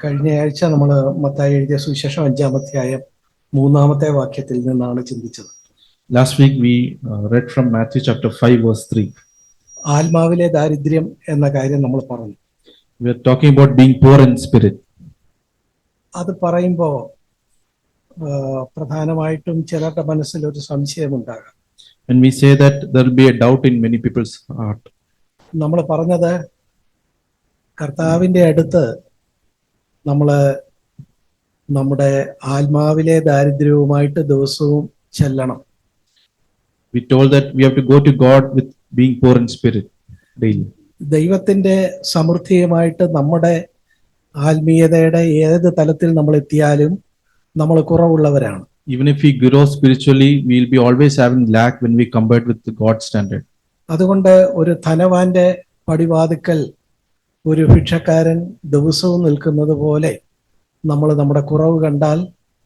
കഴിഞ്ഞ ആഴ്ച നമ്മൾ മത്തായി എഴുതിയ സുവിശേഷം 5-ാം അധ്യായം 3-ാമത്തെ വാക്യത്തിൽ നിന്നാണ് ചിന്തിച്ചത്. Last week we read from Matthew chapter 5 verse 3. ആത്മാവിലെ ദാരിദ്ര്യം എന്ന കാര്യം നമ്മൾ പറഞ്ഞു. We are talking about being poor in spirit. അത് പറയുമ്പോൾ പ്രധാനമായിട്ടും ചിലരുടെ മനസ്സിൽ ഒരു സംശയമുണ്ടാകാം. When we say that, there will be a doubt in many people's heart. നമ്മൾ പറഞ്ഞത് കർത്താവിൻ്റെ അടുത്ത് നമ്മൾ നമ്മുടെ ആത്മാവിലെ ദാരിദ്ര്യവുമായിട്ട് ദിവസവും ചെല്ലണം. We told that we have to go to God with being poor in spirit daily. ദൈവത്തിൻ്റെ സമൃദ്ധിയുമായിട്ട് നമ്മുടെ ആത്മീയതയുടെ ഏത് തലത്തിൽ നമ്മൾ എത്തിയാലും നമ്മൾ കുറവുള്ളവരാണ്. Even if we grow spiritually, we will be always having lack when we compared with the God's standard. അതുകൊണ്ട് ഒരു ധനവാന്റെ പടിവാതിക്കൽ ഒരു ഭിക്ഷക്കാരൻ ദിവസവും നിൽക്കുന്നത് പോലെ നമ്മൾ നമ്മുടെ കുറവ് കണ്ടാൽ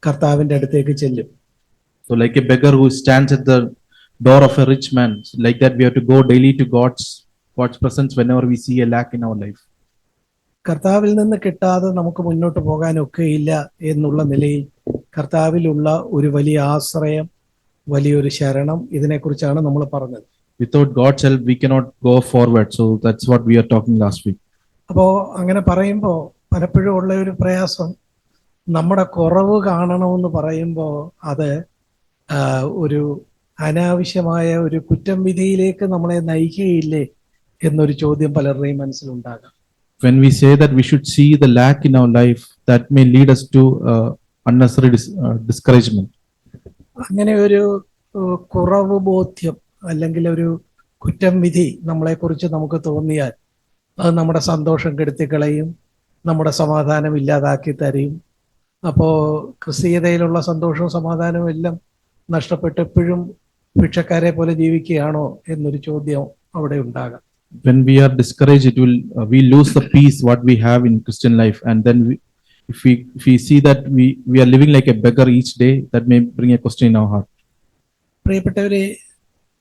കർത്താവിൻ്റെ അടുത്തേക്ക് ചെല്ലും. So like a beggar who stands at the door of a rich man, like that we have to go daily to God's presence whenever we see a lack in our life. കർത്താവിൽ നിന്ന് കിട്ടാതെ നമുക്ക് മുന്നോട്ട് പോകാനൊക്കെയില്ല എന്നുള്ള നിലയിൽ കർത്താവിലുള്ള ഒരു വലിയ ആശ്രയം, വലിയൊരു ശരണം, ഇതിനെക്കുറിച്ചാണ് നമ്മൾ പറഞ്ഞത്. Without God's help we cannot go forward. So that's what we are talking last week. അപ്പോൾ അങ്ങനെ പറയുമ്പോൾ പലപ്പോഴും ഉള്ള ഒരു പ്രയാസം, നമ്മുടെ കുറവ് കാണണമെന്ന് പറയുമ്പോൾ അത് ഒരു അനാവശ്യമായ ഒരു കുറ്റം വിധിയിലേക്ക് നമ്മളെ നയിക്കുകയില്ലേ എന്നൊരു ചോദ്യം പലരുടെയും മനസ്സിലുണ്ടാകാം. When we say that we should see the lack in our life, that may lead us to unnecessary discouragement. അങ്ങനെ ഒരു കുറവ് ബോധ്യം അല്ലെങ്കിൽ ഒരു കുറ്റം വിധി നമ്മളെക്കുറിച്ച് നമുക്ക് തോന്നിയാൽ അത് നമ്മുടെ സന്തോഷം കെടുത്തിക്കളയും, നമ്മുടെ സമാധാനം ഇല്ലാതാക്കി തരും. അപ്പോൾ ക്രിസ്തീയതയിലുള്ള സന്തോഷവും സമാധാനവും എല്ലാം നഷ്ടപ്പെട്ടപ്പോഴും ഭിക്ഷക്കാരെ പോലെ ജീവിക്കുകയാണോ എന്നൊരു ചോദ്യം അവിടെ ഉണ്ടാകാം. When we are discouraged, it will we lose the peace what we have in Christian life, and then if we see that we are living like a beggar each day, that may bring a question in our heart. പ്രിയപ്പെട്ടവരെ,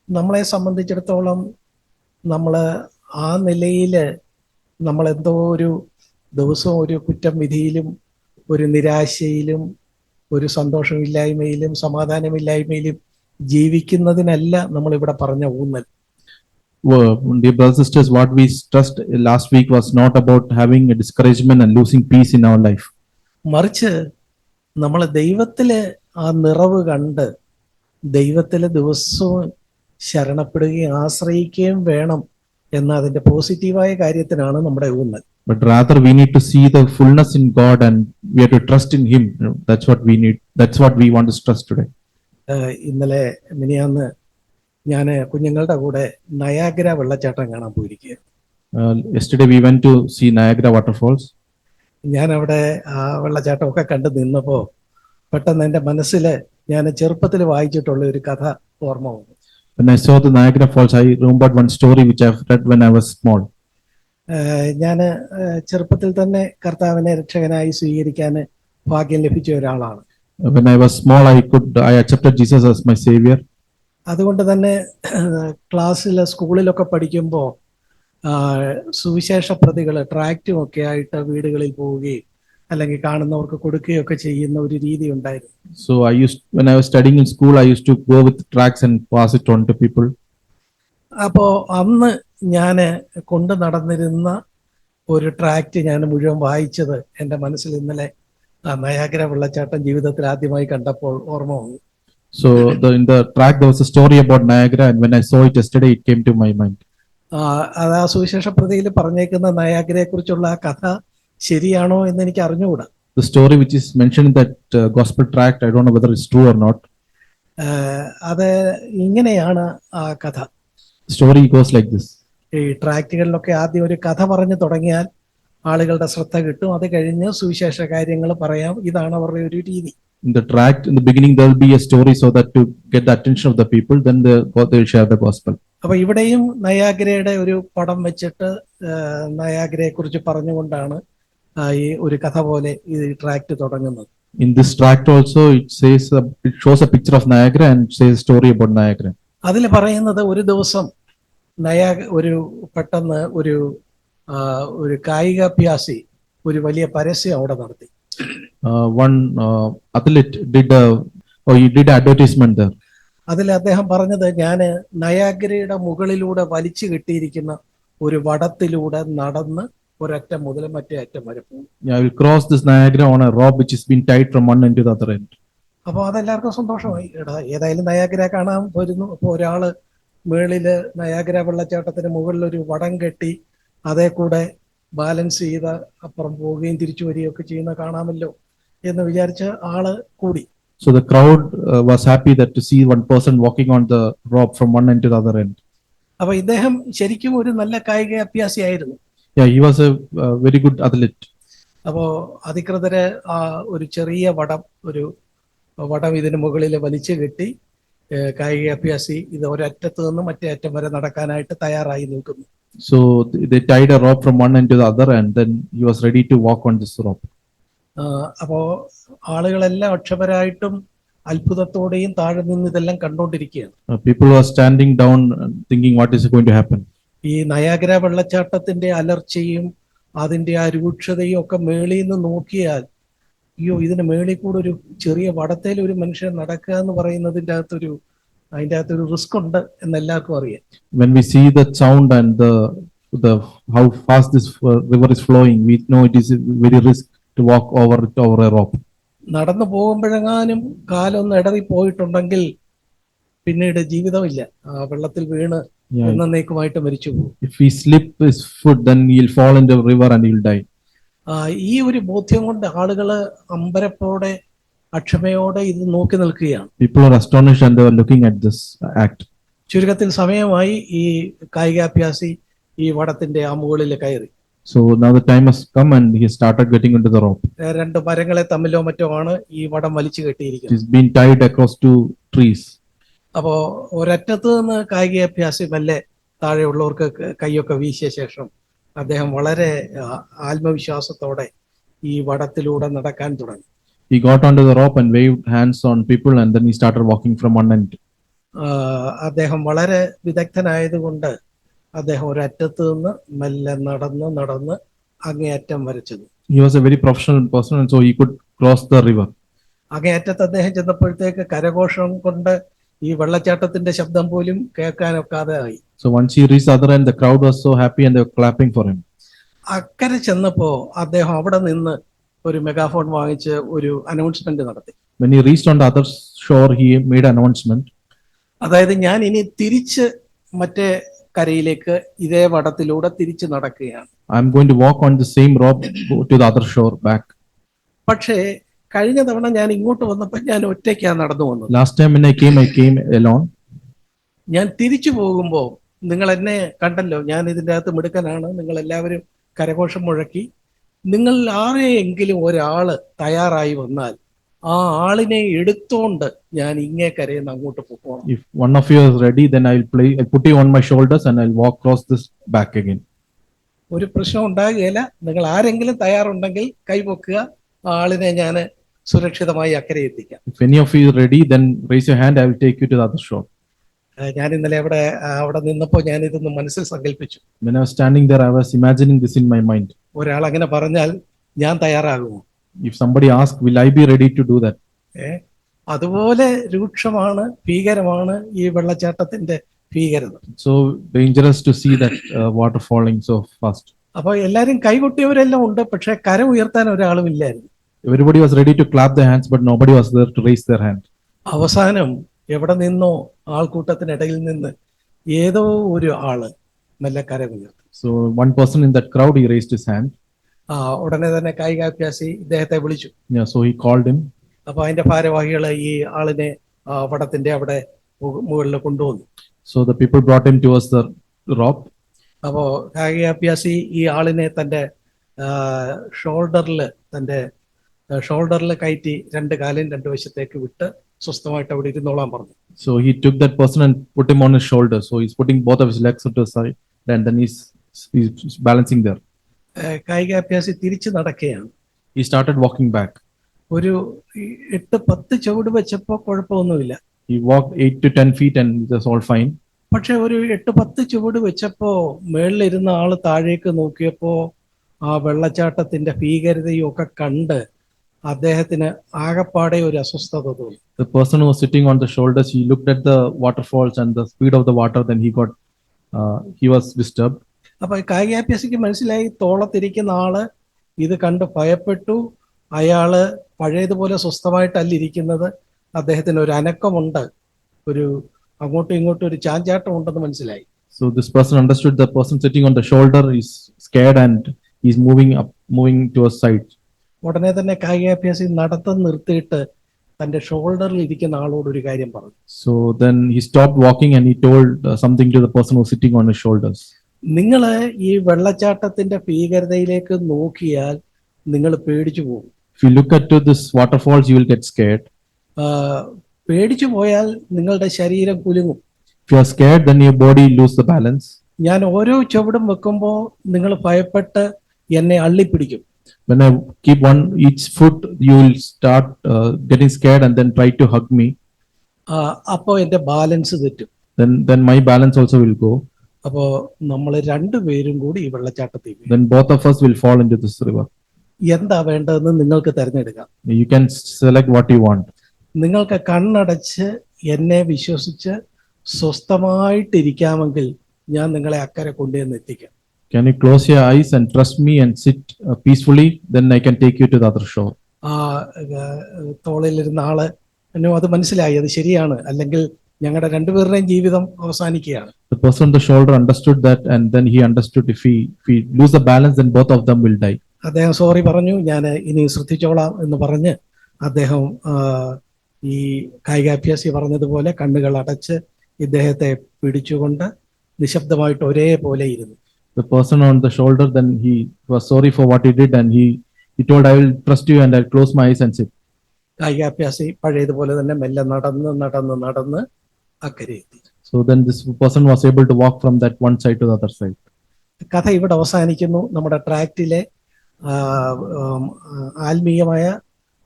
നമ്മളെ സംബന്ധിച്ചിടത്തോളം നമ്മൾ ആ നിലയിൽ നമ്മളെന്തോ ഒരു ദിവസവും ഒരു കുറ്റം വിധിയിലും ഒരു നിരാശയിലും ഒരു സന്തോഷമില്ലായ്മയിലും സമാധാനമില്ലായ്മയിലും ജീവിക്കുന്നതിനല്ല നമ്മളിവിടെ പറഞ്ഞ ഊന്നൽ. Dear brothers and sisters, what we stressed last week was not about having a discouragement and losing peace in our life. മറിച്ച് നമ്മൾ ദൈവത്തിലെ ആ നിറവ് കണ്ട് ദൈവത്തിലെ ദിവസവും ശരണപ്പെടുകയും ആശ്രയിക്കുകയും വേണം എന്ന അതിന്റെ പോസിറ്റീവായ കാര്യത്തിനാണ് നമ്മുടെ ഊന്നൽ. But rather we need to see the fullness in God and we have to trust in Him. That's what we need. That's what we want to stress today. ഇന്നലെ മിനിയാന്ന് ഞാൻ കുഞ്ഞുങ്ങളുടെ കൂടെ നയാഗ്ര വെള്ളച്ചാട്ടം കാണാൻ പോയിരിക്കുകയായിരുന്നു. Yesterday we went to see Niagara waterfalls. ഞാൻ അവിടെ ആ വെള്ളച്ചാട്ടമൊക്കെ കണ്ടു നിന്നപ്പോൾ പെട്ടെന്ന് എൻ്റെ മനസ്സിൽ ഞാൻ ചെറുപ്പത്തിൽ വായിച്ചിട്ടുള്ള ഒരു കഥ ഓർമ്മ വന്നു. When I saw the Niagara Falls, I remembered one story which I've read when I was small. ഞാൻ ചെറുപ്പത്തിൽ തന്നെ കർത്താവിനെ രക്ഷകനായി സ്വീകരിക്കാൻ ഭാഗ്യം ലഭിച്ച ഒരാളാണ്. When I was small, I accepted Jesus as my savior. അതുകൊണ്ട് തന്നെ സ്കൂളിലൊക്കെ പഠിക്കുമ്പോൾ സുവിശേഷ പ്രതികൾ ട്രാക്റ്റും ഒക്കെ ആയിട്ട് വീടുകളിൽ പോവുകയും അല്ലെങ്കിൽ കാണുന്നവർക്ക് കൊടുക്കുകയൊക്കെ ചെയ്യുന്ന ഒരു രീതി ഉണ്ടായിരുന്നു. So when I was studying in school, I used to go with tracts and pass it on to people. അപ്പോൾ അന്ന് ഞാൻ കൊണ്ടു നടന്നിരുന്ന ഒരു ട്രാക്റ്റ് ഞാൻ മുഴുവൻ വായിച്ചത് എൻ്റെ മനസ്സിൽ ഇന്നലെ നയാഗ്ര വെള്ളച്ചാട്ടം ജീവിതത്തിൽ ആദ്യമായി കണ്ടപ്പോൾ ഓർമ്മ വന്നു. So in the tract there was a story about Niagara, and when I saw it yesterday, it came to my mind. അത് ആ സുവിശേഷ പ്രതിയിൽ പറഞ്ഞേക്കുന്ന നയാഗ്രയെ കുറിച്ചുള്ള ആ കഥ ശരിയാണോ എന്ന് എനിക്ക് അറിഞ്ഞുകൂടാ. The story which is mentioned in that gospel tract, I don't know whether it's true or not. അത് ഇങ്ങനെയാണ് ആ കഥ. The story goes like this. ഈ ട്രാക്റ്റുകളിലൊക്കെ ആദ്യം ഒരു കഥ പറഞ്ഞു തുടങ്ങിയാൽ ആളുകളുടെ ശ്രദ്ധ കിട്ടും, അത് കഴിഞ്ഞ് സുവിശേഷ കാര്യങ്ങൾ പറയാം. ഇതാണ് അവരുടെ ഒരു രീതി. In the tract, in the beginning, there will be a story so that to get the attention of the people, then they will share the gospel. അപ്പൊ ഇവിടെയും നയാഗ്രയുടെ ഒരു പടം വെച്ചിട്ട് നയാഗ്രയെ കുറിച്ച് പറഞ്ഞുകൊണ്ടാണ് ഈ ഒരു കഥ പോലെ ഈ ട്രാക്റ്റ് തുടങ്ങുന്നത്. In this tract also, it shows a picture of Niagara and says a story about Niagara. അതിൽ പറയുന്നത് ഒരു ദിവസം പെട്ടെന്ന് ഒരു കായികാഭ്യാസി ഒരു വലിയ പരസ്യം അവിടെ നടത്തി. One athlete did he did advertisement there. അതിൽ അദ്ദേഹം പറഞ്ഞത്, ഞാൻ നയാഗ്രയുടെ മുകളിലൂടെ വലിച്ചു കെട്ടിയിരിക്കുന്ന ഒരു വടത്തിലൂടെ നടന്ന് ഒരറ്റം മുതൽ മറ്റേ അറ്റം വരെ പോകും. Yeah, I will cross this Niagara on a rope which has been tied from one end to the other end. അപ്പോൾ അതെല്ലാവർക്കും സന്തോഷമായി. എടാ, ഏതായാലും നയാഗ്ര കാണാൻ വരുന്നു. അപ്പോൾ ഒരാള് മേളില് നയാഗ്ര വെള്ളച്ചാട്ടത്തിന് മുകളിൽ ഒരു വടം കെട്ടി അതേ കൂടെ ബാലൻസ് ചെയ്ത് അപ്പുറം പോവുകയും തിരിച്ചു വരികയും ഒക്കെ ചെയ്യുന്ന കാണാമല്ലോ എന്ന് വിചാരിച്ച് ആള് കൂടി. So the crowd was happy that to see one person walking on the rope from one end to the other end. അപ്പൊ ഇദ്ദേഹം ശരിക്കും ഒരു നല്ല കായിക അഭ്യാസിയായിരുന്നു. Yeah, he was a very good athlete. അപ്പോ അധികൃതര് ഒരു ചെറിയ വടം ഇതിന് മുകളിൽ വലിച്ചു കെട്ടി കായിക അഭ്യാസി ഇത് ഒരറ്റത്ത് നിന്ന് മറ്റേ അറ്റം വരെ നടക്കാനായിട്ട് തയ്യാറായി നിൽക്കുന്നു. So they tied a rope from one end to the other and then he was ready to walk on this rope. അപ്പോ ആളുകളെല്ലാം അക്ഷമരായിട്ടും അത്ഭുതത്തോടെയും താഴെ നിന്ന് ഇതെല്ലാം കണ്ടുകൊണ്ടിരിക്കുകയാണ്. People were standing down thinking what is going to happen. ഈ Niagara വെള്ളച്ചാട്ടത്തിന്റെ അലർച്ചയും അതിന്റെ ആ രൂക്ഷതയും ഒക്കെ മേളിൽ നിന്ന് നോക്കിയാൽ, അയ്യോ, ഇതിന് മേളിൽ കൂടെ ഒരു ചെറിയ വടത്തേൽ ഒരു മനുഷ്യൻ നടക്കുക എന്ന് പറയുന്നതിൻ്റെ അകത്തൊരു റിസ്ക് ഉണ്ട് എന്ന് എല്ലാവർക്കും അറിയാം. When we see the sound and the how fast this river is flowing, we know it is very risk to walk over a rope. നടന്നു പോകുമ്പോഴെങ്ങാനും കാലൊന്ന് ഇടറി പോയിട്ടുണ്ടെങ്കിൽ പിന്നീട് ജീവിതമില്ല. വെള്ളത്തിൽ വീണ് എന്നേക്കുമായിട്ട് മരിച്ചു പോകും. If we slip his foot, then he'll fall into the river and he'll die. ഈ ഒരു ബോധ്യം കൊണ്ട് ആളുകള് അമ്പരപ്പോടെ അക്ഷമയോടെ ഇത് നോക്കി നിൽക്കുകയാണ്. People are astonished and they were looking at this act. ചുരുക്കത്തിൽ സമയമായി ഈ കായികാഭ്യാസി ഈ വടത്തിന്റെ ആ മുകളിൽ കയറി. So now the time has come and he started getting into the rope. രണ്ട് മരങ്ങളെ തമ്മിലോ മറ്റോ ആണ് ഈ വടം വലിച്ചു It കെട്ടിയിരിക്കുന്നത്. is being tied across two trees. അപ്പോ ഒരറ്റത്ത് നിന്ന് കായികാഭ്യാസി മെല്ലെ താഴെയുള്ളവർക്ക് കൈയൊക്കെ വീശിയ ശേഷം അദ്ദേഹം വളരെ ആത്മവിശ്വാസത്തോടെ ഈ വടത്തിലൂടെ നടക്കാൻ തുടങ്ങി. He got onto the rope and waved hands on people and then he started walking from one end. അദ്ദേഹം വളരെ വിദഗ്ധനായതുകൊണ്ട് അദ്ദേഹം ഒരറ്റത്ത് നിന്ന് മെല്ലെ നടന്ന് അങ്ങേയറ്റം വരച്ചത്. He was a very professional person and so he could cross the river. അങ്ങേയറ്റത്ത് അദ്ദേഹം ചെന്നപ്പോഴത്തേക്ക് കരഘോഷം കൊണ്ട് ഈ വെള്ളച്ചാട്ടത്തിന്റെ ശബ്ദം പോലും കേൾക്കാനൊക്കാതെ ആയി. So once he reached the other end, the crowd was so happy and they were clapping for him. അക്കരെ ചെന്നപ്പോ അദ്ദേഹം അവിടെ നിന്ന് ഒരു മെഗാഫോൺ വാങ്ങിച്ച് ഒരു അനൗൺസ്മെന്റ് നടത്തി. When he reached on the other shore, he made an announcement. അതായത്, ഞാൻ ഇനി തിരിച്ച് മറ്റേ കരയിലേക്ക് ഇതേ വടത്തിലൂടെ തിരിച്ച് നടക്കുകയാണ്. I'm going to walk on the same rope to the other shore back. പക്ഷേ കഴിഞ്ഞ തവണ ഞാൻ ഇങ്ങോട്ട് വന്നപ്പോൾ ഞാൻ ഒറ്റയ്ക്കാണ് നടന്നു വന്നത്. Last time when I came alone. ഞാൻ തിരിച്ചു പോകുമ്പോ നിങ്ങൾ എന്നെ കണ്ടല്ലോ, ഞാൻ ഇതിൻ്റെ അകത്ത് മിടുക്കനാണ്, നിങ്ങൾ എല്ലാവരും കരഘോഷം മുഴക്കി. നിങ്ങൾ ആരെയെങ്കിലും ഒരാള് തയ്യാറായി വന്നാൽ ആ ആളിനെ എടുത്തോണ്ട് ഞാൻ ഇങ്ങേ കരയിൽ അങ്ങോട്ട് പോകണം. If one of you is ready, then I'll put you on my shoulders and I'll walk across this back again. ഒരു പ്രശ്നം ഉണ്ടാകുകയില്ല. നിങ്ങൾ ആരെങ്കിലും തയ്യാറുണ്ടെങ്കിൽ കൈപൊക്കുക, ആ ആളിനെ ഞാൻ സുരക്ഷിതമായി അക്കരെ എത്തിക്കാം. If any of you is ready, then raise your hand. I will take you to the other shore. ഞാൻ ഇന്നലെ അവിടെ നിന്നപ്പോൾ ഞാൻ ഇതൊന്ന് മനസ്സിൽ സങ്കല്പിച്ചു. When I was standing there, I was imagining this in my mind. ഒരാൾ അങ്ങനെ പറഞ്ഞാൽ ഞാൻ തയ്യാറാകുമോ? If somebody asks, will I be ready to do that? അതുപോലെ രൂക്ഷമാണ്, ഭീകരമാണ് ഈ വെള്ളച്ചാട്ടത്തിന്റെ ഭീകരത. So dangerous to see that water falling so fast. അപ്പൊ എല്ലാരും കൈകൊട്ടിയവരെല്ലാം ഉണ്ട്, പക്ഷെ കര ഉയർത്താൻ ഒരാളും ഇല്ലായിരുന്നു. Everybody was ready to clap their hands, but nobody was there to raise their hand. അവസാനം എവിടെ നിന്നോ ആൾക്കൂട്ടത്തിനിടയിൽ നിന്ന് ഏതോ ഒരു ആള് നല്ല കര ഉയർത്തി. So one person in that crowd, he raised his hand. ഉടനെ തന്നെ കായികാഭ്യാസി ഇദ്ദേഹത്തെ വിളിച്ചു. Yeah, so he called him. അപ്പൊ അതിന്റെ ഭാരവാഹികളെ ഈ ആളിനെ വടത്തിന്റെ അവിടെ മുകളിൽ കൊണ്ടുവന്നു. So the people brought him towards the rope. അപ്പോ കായികാഭ്യാസി ഈ ആളിനെ തന്റെ ഷോൾഡറിൽ കയറ്റി രണ്ട് കാലും രണ്ടു വശത്തേക്ക് വിട്ട് സ്വസ്ഥമായിട്ട് അവിടെ ഇരുന്നോളാൻ പറഞ്ഞു. So he took that person and put him on his shoulder. So he's putting both of his legs to the side and then he's balancing there. കായികാഭ്യാസി തിരിച്ചു നടക്കുകയാണ്. He started walking back. ഒരു 8-10 ചുവട് വെച്ചപ്പോ കുഴപ്പമൊന്നുമില്ല. He walked 8 to 10 feet and it was all fine. പക്ഷെ ഒരു 8-10 ചുവട് വെച്ചപ്പോ മേളിലിരുന്ന ആള് താഴേക്ക് നോക്കിയപ്പോ ആ വെള്ളച്ചാട്ടത്തിന്റെ ഭീകരതയും ഒക്കെ കണ്ട് അദ്ദേഹത്തിന് ആകപ്പാടെ ഒരു അസ്വസ്ഥത തോന്നി. The person who was sitting on the shoulders, he looked at the waterfalls and the speed of the water, then he was disturbed. അപ്പൊ കായികാഭ്യാസിക്ക് മനസ്സിലായി തോളത്തിരിക്കുന്ന ആള് ഇത് കണ്ട് ഭയപ്പെട്ടു. അയാള് പഴയതുപോലെ സ്വസ്ഥമായിട്ടല്ല ഇരിക്കുന്നത്, അദ്ദേഹത്തിന് ഒരു അനക്കമുണ്ട്, ഒരു അങ്ങോട്ടും ഇങ്ങോട്ടും ഒരു ചാഞ്ചാട്ടം ഉണ്ടെന്ന് മനസ്സിലായി. So this person understood the person sitting on the shoulder is scared and he's moving to a side. ഉടനെ തന്നെ കായികാഭ്യാസി നടത്തം നിർത്തിയിട്ട് തന്റെ ഷോൾഡറിൽ ഇരിക്കുന്ന ആളോട് ഒരു കാര്യം പറഞ്ഞു. So then he stopped walking and he told something to the person who was sitting on his shoulders. നിങ്ങള് ഈ വെള്ളച്ചാട്ടത്തിന്റെ ഭീകരതയിലേക്ക് നോക്കിയാൽ നിങ്ങൾ പേടിച്ചു പോകും. If you look at this waterfalls, you will get scared. പേടിച്ചു പോയാൽ നിങ്ങളുടെ ശരീരം കുലുങ്ങും. If you are scared, then your body lose the balance. ഞാൻ ഓരോ ചുവടും വെക്കുമ്പോൾ നിങ്ങൾ ഭയപ്പെട്ട് എന്നെ അള്ളിപ്പിടിക്കും. When I keep each foot, you will start getting scared and then try to hug me. അപ്പോ എന്റെ ബാലൻസ് തെറ്റും. Then my balance also will go. അപ്പോ നമ്മൾ രണ്ടുപേരും കൂടി ഈ വെള്ളച്ചാട്ടത്തിൽ വീഴും. Then both of us will fall into this river. എന്താ വേണ്ടതെന്ന് നിങ്ങൾക്ക് തിരഞ്ഞെടുക്കാം. You can select what you want. നിങ്ങൾക്ക് കണ്ണടച്ച് എന്നെ വിശ്വസിച്ച് സ്വസ്ഥമായിട്ടിരിക്കാമെങ്കിൽ ഞാൻ നിങ്ങളെ അക്കരെ കൊണ്ടുവന്ന് എത്തിക്കാം. Can you close your eyes and trust me and sit peacefully? Then I can take you to the other shore. തോളിലിരുന്ന ആള് എന്നെ അത് മനസ്സിലായി, അത് ശരിയാണ്, അല്ലെങ്കിൽ ഞങ്ങളുടെ രണ്ടുപേരുടെയും ജീവിതം അവസാനിക്കുകയാണ്. The person on the shoulder understood that, and then he understood if we lose the balance, then both of them will die. അദ്ദേഹം സോറി പറഞ്ഞു, ഞാൻ ഇനി ശ്രദ്ധിച്ചോളാം എന്ന് പറഞ്ഞ് അദ്ദേഹം ഈ കായികാഭ്യാസി പറഞ്ഞതുപോലെ കണ്ണുകൾ അടച്ച് ഇദ്ദേഹത്തെ പിടിച്ചുകൊണ്ട് നിശബ്ദമായിട്ട് ഒരേപോലെ ഇരുന്നു. The person on the shoulder, then he was sorry for what he did, and he told, I will trust you and I'll close my eyes and sit. കായികാഭ്യാസി പഴയതുപോലെ തന്നെ മെല്ലെ നടന്ന് അക്കരെ എത്തി. So then this person was able to walk from that one side to the other side. കഥ ഇവിടെ അവസാനിക്കുന്നു. നമ്മുടെ ട്രാക്റ്റിലെ ആത്മീയമായ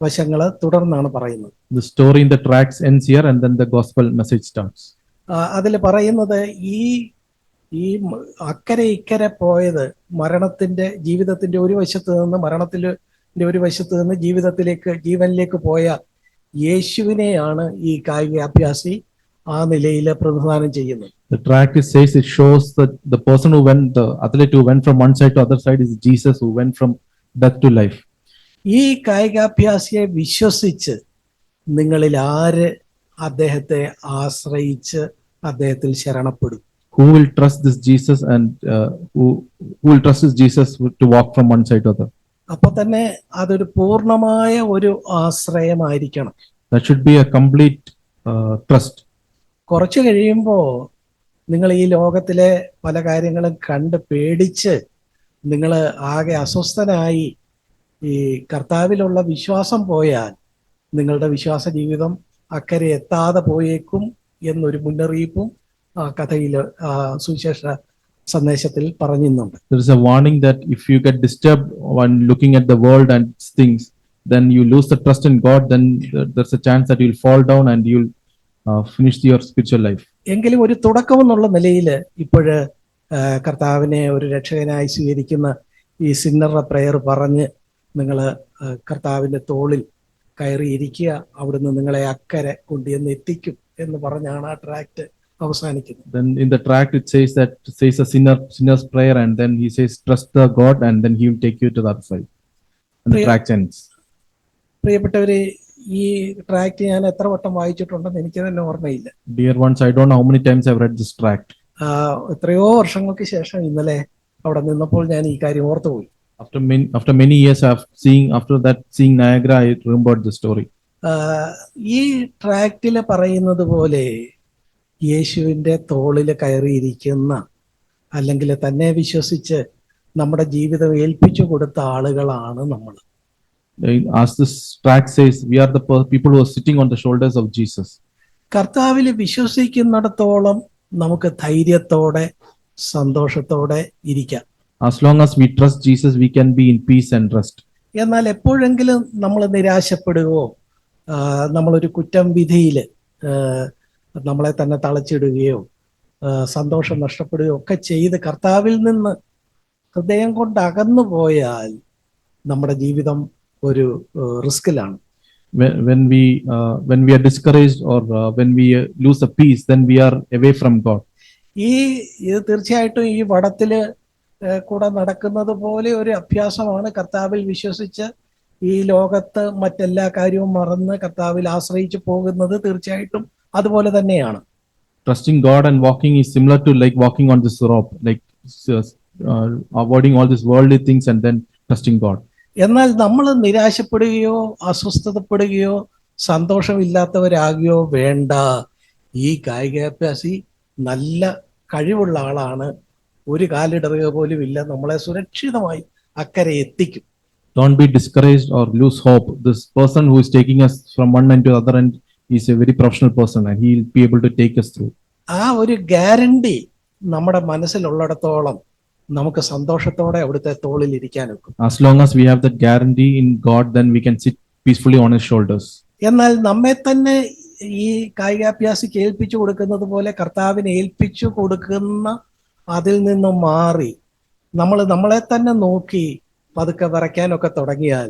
വശങ്ങൾ തുടർന്നാണ് പറയുന്നത്. The story in the tracts ends here, and then the gospel message starts. അതിൽ പറയുന്നത് ഈ അക്കരെ ഇക്കരെ പോയത് ജീവിതത്തിന്റെ ഒരു വശത്ത് നിന്ന് മരണത്തിന്റെ ഒരു വശത്ത് നിന്ന് ജീവനിലേക്ക് പോയ യേശുവിനെയാണ് ഈ കായികാഭ്യാസി ആ നിലയിൽ പ്രതിനിധാനം ചെയ്യുന്നത്. The tract it shows that the person the athlete who went from one side to other side is Jesus, who went from death to life. ഈ കായികാഭ്യാസിയെ വിശ്വസിച്ച് നിങ്ങളിൽ ആര് അദ്ദേഹത്തെ ആശ്രയിച്ച് അദ്ദേഹത്തിൽ ശരണപ്പെടും? Who will trust this Jesus and who will trust this Jesus to walk from one side to other? അപ്പൊ തന്നെ അതൊരു പൂർണ്ണമായ ഒരു ആശ്രയമായിരിക്കണം. That should be a complete trust. കുറച്ചു കഴിയുമ്പോൾ നിങ്ങൾ ഈ ലോകത്തിലെ പല കാര്യങ്ങളും കണ്ട് പേടിച്ച് നിങ്ങൾ ആകെ അസ്വസ്ഥനായി ഈ കർത്താവിലുള്ള വിശ്വാസം പോയാൽ നിങ്ങളുടെ വിശ്വാസ ജീവിതം അക്കരെ എത്താതെ പോയേക്കും എന്നൊരു മുന്നറിയിപ്പും കഥയിൽ സുവിശേഷ സന്ദേശത്തിൽ പറയുന്നുണ്ട്. There is a warning that if you get disturbed when looking at the world and things, then you lose the trust in God, then there's a chance that you'll fall down and you'll finish your spiritual life. എങ്കിലും ഒരു തുടക്കം എന്നുള്ള നിലയിൽ ഇപ്പോഴ് കർത്താവിനെ ഒരു രക്ഷകനായി സ്വീകരിക്കുന്ന ഈ സിന്നറുടെ പ്രയർ പറഞ്ഞ് നിങ്ങൾ കർത്താവിന്റെ തോളിൽ കയറിയിരിക്കുക, അവിടുന്ന് നിങ്ങളെ അക്കരെ കൊണ്ടുവന്ന് എത്തിക്കും എന്ന് പറഞ്ഞാണ് ആ ട്രാക്ട് അവസാനിക്കുന്നത്. Then in the tract it says a sinner's prayer, and then he says trust the God, and then he will take you to the other side. And the tract ends. പ്രിയപ്പെട്ടവരെ, ഈ tract ഞാൻ എത്ര വട്ടം വായിച്ചിട്ടുണ്ടെന്ന് എനിക്ക് തന്നെ ഓർമ്മയില്ല. Dear ones, I don't know how many times I've read this tract. എത്രയോ വർഷങ്ങൾക്ക് ശേഷം ഇന്നലെ അവിടെ നിന്നപ്പോൾ ഞാൻ ഈ കാര്യം ഓർത്തുപോയി. After many years of seeing Niagara, I remembered the story. ഈ ട്രാക്റ്റില് പറയുന്നത് പോലെ യേശുവിന്റെ തോളിൽ കയറിയിരിക്കുന്ന അല്ലെങ്കിൽ തന്നെ വിശ്വസിച്ച് നമ്മുടെ ജീവിതം ഏൽപ്പിച്ചു കൊടുത്ത ആളുകളാണ് നമ്മൾ. As this tract says, we are the people who are sitting on the shoulders of Jesus. കർത്താവിൽ വിശ്വസിക്കുന്നിടത്തോളം നമുക്ക് ധൈര്യത്തോടെ സന്തോഷത്തോടെ ഇരിക്കാം. As long as we trust Jesus, we can be in peace and rest. എന്നാൽ എപ്പോഴെങ്കിലും നമ്മൾ നിരാശപ്പെടുകയോ നമ്മളൊരു കുറ്റം വിധിയിൽ നമ്മളെ തന്നെ തളച്ചിടുകയോ സന്തോഷം നഷ്ടപ്പെടുകയോ ഒക്കെ ചെയ്ത് കർത്താവിൽ നിന്ന് ഹൃദയം കൊണ്ട് അകന്നു പോയാൽ നമ്മുടെ ജീവിതം ഒരു റിസ്കിലാണ്. When we are discouraged or when we lose the peace, then we are away from God. ഇത് തീർച്ചയായിട്ടും ഈ വടത്തില് കൂടെ നടക്കുന്നത് പോലെ ഒരു അഭ്യാസമാണ്. കർത്താവിൽ വിശ്വസിച്ച് ഈ ലോകത്ത് മറ്റെല്ലാ കാര്യവും മറന്ന് കർത്താവിൽ ആശ്രയിച്ചു പോകുന്നത് തീർച്ചയായിട്ടും അതുപോലെ തന്നെയാണ്. Trusting God and walking is similar to like walking on this rope, like avoiding all these worldly things and then trusting God. എന്നാൽ നമ്മൾ നിരാശപ്പെടുകയോ അസ്വസ്ഥതപ്പെടുകയോ സന്തോഷമില്ലാത്തവരാകുകയോ വേണ്ട. ഈ കായികാഭ്യാസി നല്ല കഴിവുള്ള ആളാണ്, ഒരു കാലിടറുക പോലും ഇല്ല, നമ്മളെ സുരക്ഷിതമായി അക്കരെ എത്തിക്കും. Don't be discouraged or lose hope. This person who is taking us from one end to the other end is a very professional person and he will be able to take us through. ആ ഒരു guarantee നമ്മുടെ മനസ്സിലുള്ളിടത്തോളം നമുക്ക് സന്തോഷത്തോടെ അവിടുത്തെ തോളിൽ ഇരിക്കാനൊക്കും. As long as we have that guarantee in God, then we can sit peacefully on his shoulders. എന്നാൽ നമ്മെ തന്നെ ഈ കായികാഭ്യാസിക്ക് ഏൽപ്പിച്ചു കൊടുക്കുന്നത് പോലെ കർത്താവിനെ ഏൽപ്പിച്ചു കൊടുക്കുന്ന അതിൽ നിന്നും മാറി നമ്മൾ നമ്മളെ തന്നെ നോക്കി പതുക്കെ വിറയ്ക്കാനൊക്കെ തുടങ്ങിയാൽ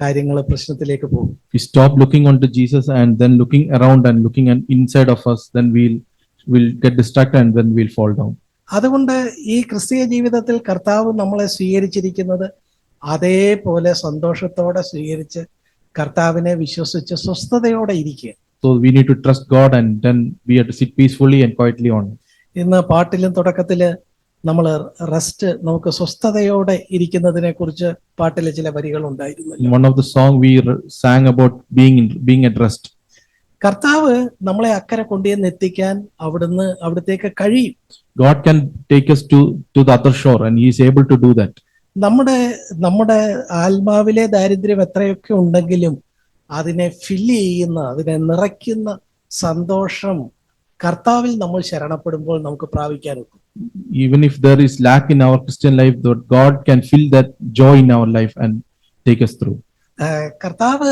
കാര്യങ്ങൾ പ്രശ്നത്തിലേക്ക് പോകും. We stop looking onto Jesus and then looking around and looking inside of us, then we'll get distracted and then we'll fall down. അതുകൊണ്ട് ഈ ക്രിസ്തീയ ജീവിതത്തിൽ കർത്താവ് നമ്മളെ സ്വീകരിച്ചിരിക്കുന്നത് അതേപോലെ സന്തോഷത്തോടെ സ്വീകരിച്ച് കർത്താവിനെ വിശ്വസിച്ച് സ്വസ്ഥതയോടെ ഇരിക്കുക. So we need to trust God and then we have to sit peacefully and quietly on. ഇന്ന് പാട്ടിലും തുടക്കത്തില് നമ്മൾ റെസ്റ്റ്, നമുക്ക് സ്വസ്ഥതയോടെ ഇരിക്കുന്നതിനെ കുറിച്ച് പാട്ടിലെ ചില വരികൾ ഉണ്ടായിരുന്നു. In one of the song we sang about being at rest. കർത്താവ് നമ്മളെ അക്കരെ കൊണ്ടുവന്ന് എത്തിക്കാൻ അവിടത്തേക്ക് കഴിയും. God can take us to the other shore and he is able to do that. നമ്മുടെ ആത്മാവിലെ ദാരിദ്ര്യം എത്രയൊക്കെ ഉണ്ടെങ്കിലും അതിനെ ഫില്ല് ചെയ്യുന്ന, അതിനെ നിറയ്ക്കുന്ന സന്തോഷം കർത്താവിൽ നമ്മൾ ശരണപ്പെടുമ്പോൾ നമുക്ക് പ്രാപിക്കാനൊക്കും. Even if there is lack in our Christian life, God can fill that joy in our life and take us through. കർത്താവ്